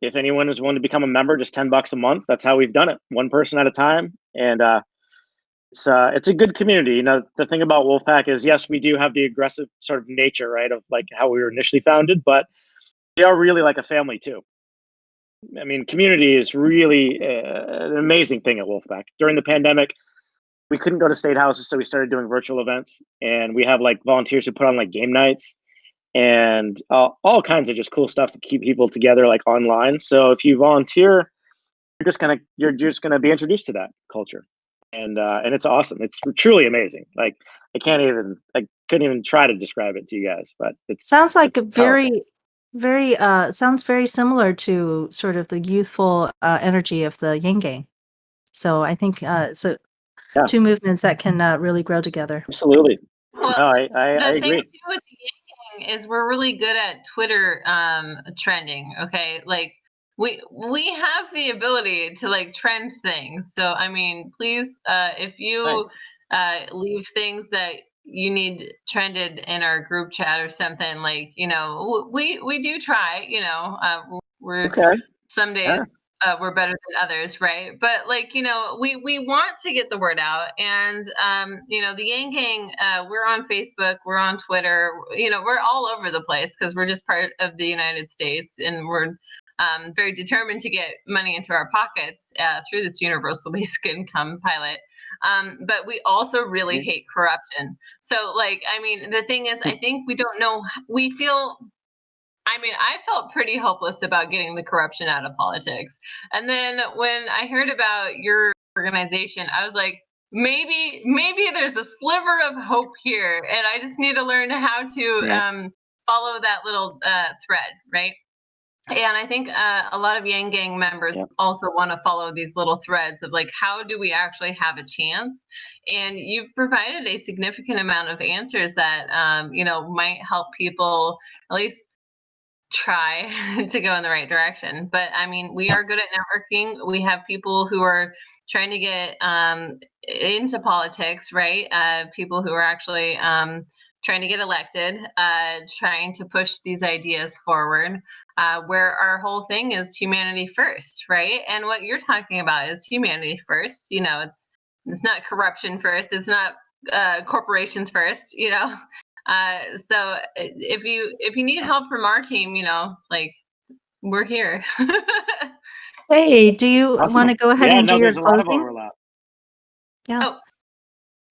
S7: if anyone is willing to become a member, just $10 a month. That's how we've done it, one person at a time. And it's a good community. The thing about Wolfpack is, yes, we do have the aggressive sort of nature, right, of like how we were initially founded, but we are really like a family too. I mean, community is really an amazing thing at Wolfpack. During the pandemic, we couldn't go to state houses, so we started doing virtual events, and we have like volunteers who put on like game nights and all kinds of just cool stuff to keep people together, like online. So if you volunteer, you're just gonna be introduced to that culture, and it's awesome. It's truly amazing. Like I couldn't even try to describe it to you guys, but it
S5: sounds like a very, very sounds very similar to sort of the youthful energy of the Yanggang. So I think so.
S7: Yeah.
S5: Two movements that can really grow together.
S7: Absolutely.
S4: Well,
S7: No, I
S4: the
S7: agree.
S4: thing too with the Yang Gang is we're really good at Twitter trending. Okay, like we have the ability to like trend things. So I mean, please, if you leave things that you need trended in our group chat or something, like we do try. We're
S7: Okay.
S4: some days we're better than others, right? But like we want to get the word out, and the Yang Gang, we're on Facebook, we're on Twitter, we're all over the place because we're just part of the United States, and we're very determined to get money into our pockets through this universal basic income pilot. But we also really hate corruption. So like, I mean, the thing is, I think we don't know. I felt pretty hopeless about getting the corruption out of politics. And then when I heard about your organization, I was like, maybe there's a sliver of hope here, and I just need to learn how to follow that little thread, right? And I think a lot of Yang Gang members also want to follow these little threads of like, how do we actually have a chance? And you've provided a significant amount of answers that might help people at least try to go in the right direction. But I mean, we are good at networking. We have people who are trying to get into politics, right? People who are actually trying to get elected, trying to push these ideas forward, where our whole thing is humanity first, right? And what you're talking about is humanity first. It's not corruption first. It's not corporations first. So if you need help from our team, like we're here.
S5: Hey, do you
S6: Awesome.
S5: want to go ahead and do your
S6: there's a lot of
S5: closing?
S6: overlap.
S5: Yeah.
S4: Oh.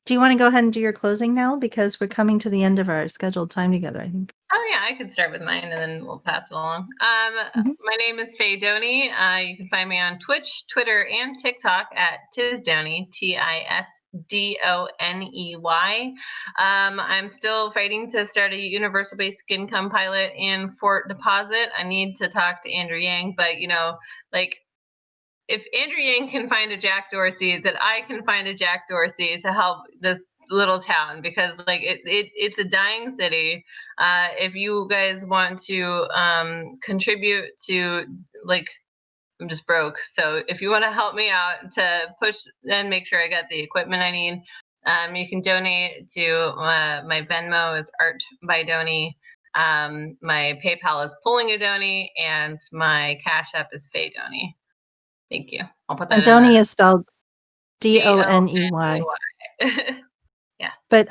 S5: Do you want to go ahead and do your closing now? Because we're coming to the end of our scheduled time together, I think.
S4: Oh yeah, I could start with mine and then we'll pass it along. My name is Faye Doney. You can find me on Twitch, Twitter, and TikTok at Tisdoney, TISDONEY. I'm still fighting to start a universal basic income pilot in Fort Deposit. I need to talk to Andrew Yang, but if Andrew Yang can find a Jack Dorsey, that I can find a Jack Dorsey to help this little town, because like it's a dying city. If you guys want to contribute to, like, I'm just broke, so if you want to help me out to push and make sure I got the equipment I need, you can donate to my Venmo is Art by Doney. My PayPal is Pulling a Doney, and my Cash App is Faye Doney. Thank you. I'll put that in.
S5: Doney is spelled DONEY.
S4: Yes.
S5: But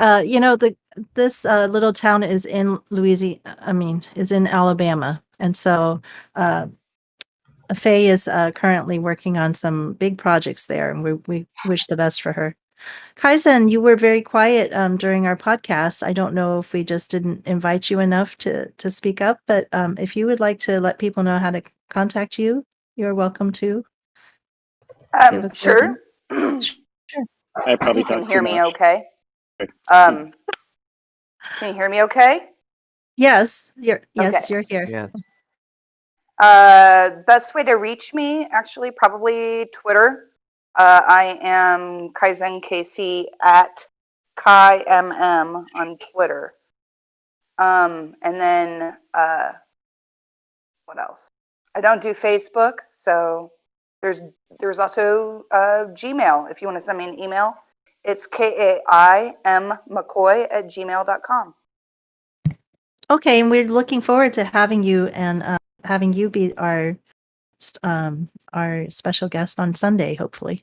S5: this little town is in is in Alabama, and so Faye is currently working on some big projects there, and we wish the best for her. Kaizen, you were very quiet during our podcast. I don't know if we just didn't invite you enough to speak up, but if you would like to let people know how to contact you, you're welcome to.
S8: Sure.
S5: Sure.
S7: I probably
S8: You can
S7: talked
S8: hear
S7: too
S8: me
S7: much.
S8: okay? Can you hear me okay?
S5: Yes, you're here.
S3: Yes.
S8: Best way to reach me, actually, probably Twitter. I am Kaizen KC at KaiMM on Twitter. And then what else? I don't do Facebook, so there's also Gmail. If you want to send me an email, it's KAIMMcCoy@gmail.com.
S5: Okay, and we're looking forward to having you and having you be our special guest on Sunday, hopefully.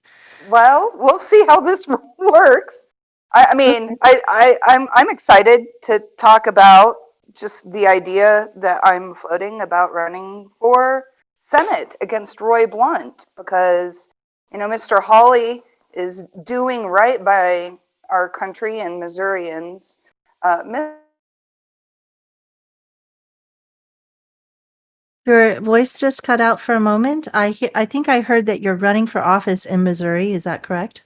S8: Well, we'll see how this works. I mean, I'm excited to talk about just the idea that I'm floating about running for Senate against Roy Blunt, because Mr. Hawley is doing right by our country and Missourians.
S5: Your voice just cut out for a moment. I think I heard that you're running for office in Missouri. Is that correct?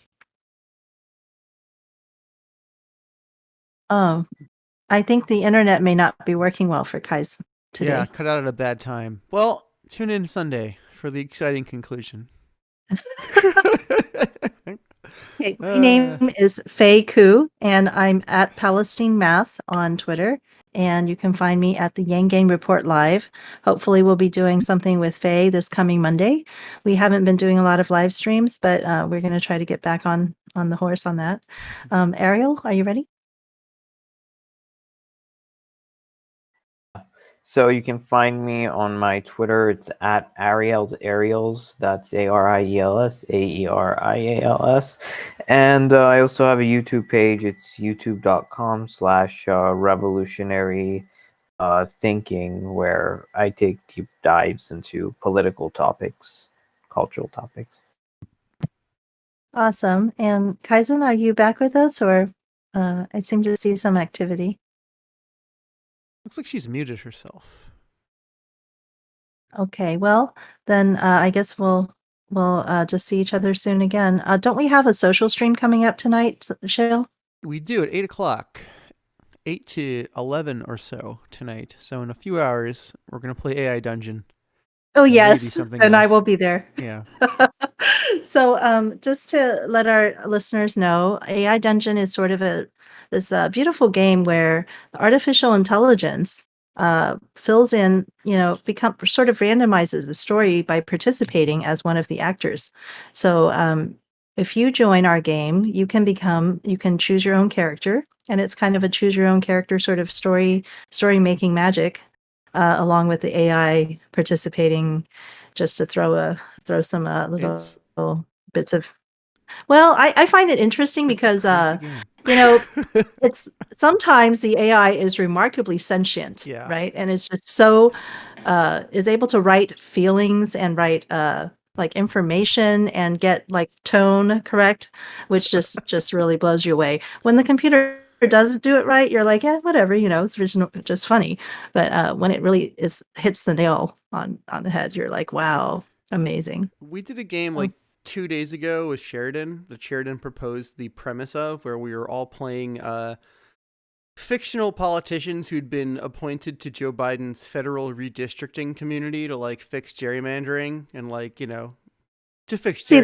S5: Oh, I think the internet may not be working well for Kaizen today.
S2: Yeah, cut out at a bad time. Well, tune in Sunday for the exciting conclusion.
S5: Okay, my name is Faye Koo, and I'm at Palestine Math on Twitter. And you can find me at the Yanggang Report Live. Hopefully, we'll be doing something with Faye this coming Monday. We haven't been doing a lot of live streams, but we're going to try to get back on the horse on that. Ariel, are you ready?
S3: So you can find me on my Twitter. It's at Ariels. That's ARIELS, AERIALS. And I also have a YouTube page. It's youtube.com/revolutionary thinking, where I take deep dives into political topics, cultural topics.
S5: Awesome. And Kaizen, are you back with us, or I seem to see some activity?
S2: Looks like she's muted herself.
S5: Okay, well, then I guess we'll just see each other soon again. Don't we have a social stream coming up tonight, Shale?
S2: We do at 8 o'clock, 8 to 11 or so tonight. So in a few hours, we're going to play AI Dungeon.
S5: Oh,
S2: And maybe
S5: yes,
S2: something
S5: and I
S2: else.
S5: will be there.
S2: Yeah.
S5: So just to let our listeners know, AI Dungeon is sort of this beautiful game where the artificial intelligence fills in, sort of randomizes the story by participating as one of the actors. So if you join our game, you can choose your own character, and it's kind of a choose your own character sort of story making magic, along with the AI participating, just to throw some little bits of. Well, I find it interesting because it's sometimes the AI is remarkably sentient,
S2: Yeah.
S5: right? And it's just so is able to write feelings and write like information and get like tone correct, which just really blows you away. When the computer doesn't do it right, you're like, yeah, whatever, it's just funny. But when it really hits the nail on the head, you're like, wow, amazing.
S2: We did a game like 2 days ago with Sheridan that Sheridan proposed the premise of, where we were all playing fictional politicians who'd been appointed to Joe Biden's federal redistricting community to like fix gerrymandering and to fix gerrymandering.
S5: See,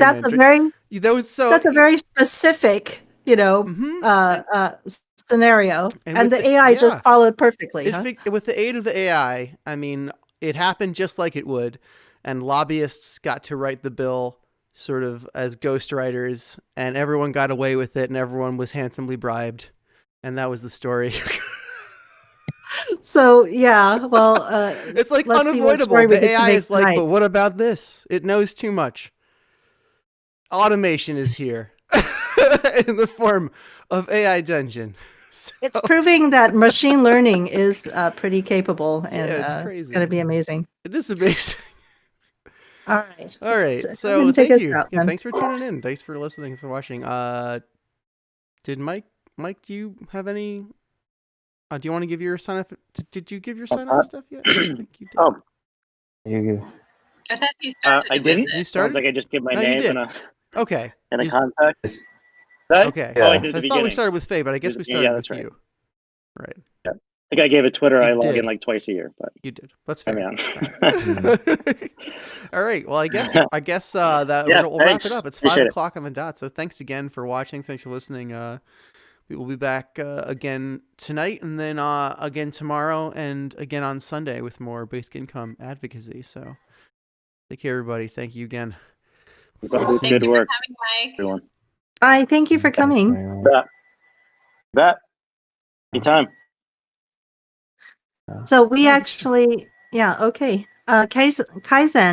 S5: that's a very specific, scenario, and the AI just followed perfectly.
S2: With the aid of the AI, I mean, it happened just like it would, and lobbyists got to write the bill sort of as ghostwriters, and everyone got away with it, and everyone was handsomely bribed, and that was the story.
S5: So yeah, well,
S2: it's like unavoidable. The AI is like, but what about this? It knows too much. Automation is here in the form of AI Dungeon. So,
S5: it's proving that machine learning is pretty capable, and
S2: it's crazy.
S5: It's going to be amazing.
S2: It is amazing.
S5: All right.
S2: So thank you. Thanks for tuning in. Thanks for listening, for watching. Did Mike, do you have any? Do you want to give your sign off? Did you give your sign off stuff yet? I think you did.
S3: Oh,
S4: I thought you started.
S7: I didn't.
S2: You started?
S7: Sounds like I just give my
S2: No,
S7: name
S2: you
S7: and
S2: did.
S7: a
S2: and
S7: a contact. Right?
S2: Okay.
S7: Oh, I
S2: So
S7: did
S2: I
S7: at the
S2: thought we
S7: beginning.
S2: started with Faye, but I guess we started with you. Right.
S7: Yeah. I think I gave it Twitter.
S2: You
S7: I log
S2: did.
S7: in like twice a year, but
S2: You did. That's fair.
S7: All
S2: right. Well, I guess that we'll wrap
S7: thanks.
S2: it up. It's
S7: Appreciate
S2: 5 o'clock on the dot. So thanks again for watching. Thanks for listening. We will be back again tonight, and then again tomorrow, and again on Sunday with more basic income advocacy. So take care, everybody. Thank you again.
S7: Good
S4: Thank you
S7: work,
S4: for having Mike.
S7: everyone.
S5: I thank you for coming.
S7: Bet. Anytime.
S5: So we actually, okay. Kaizen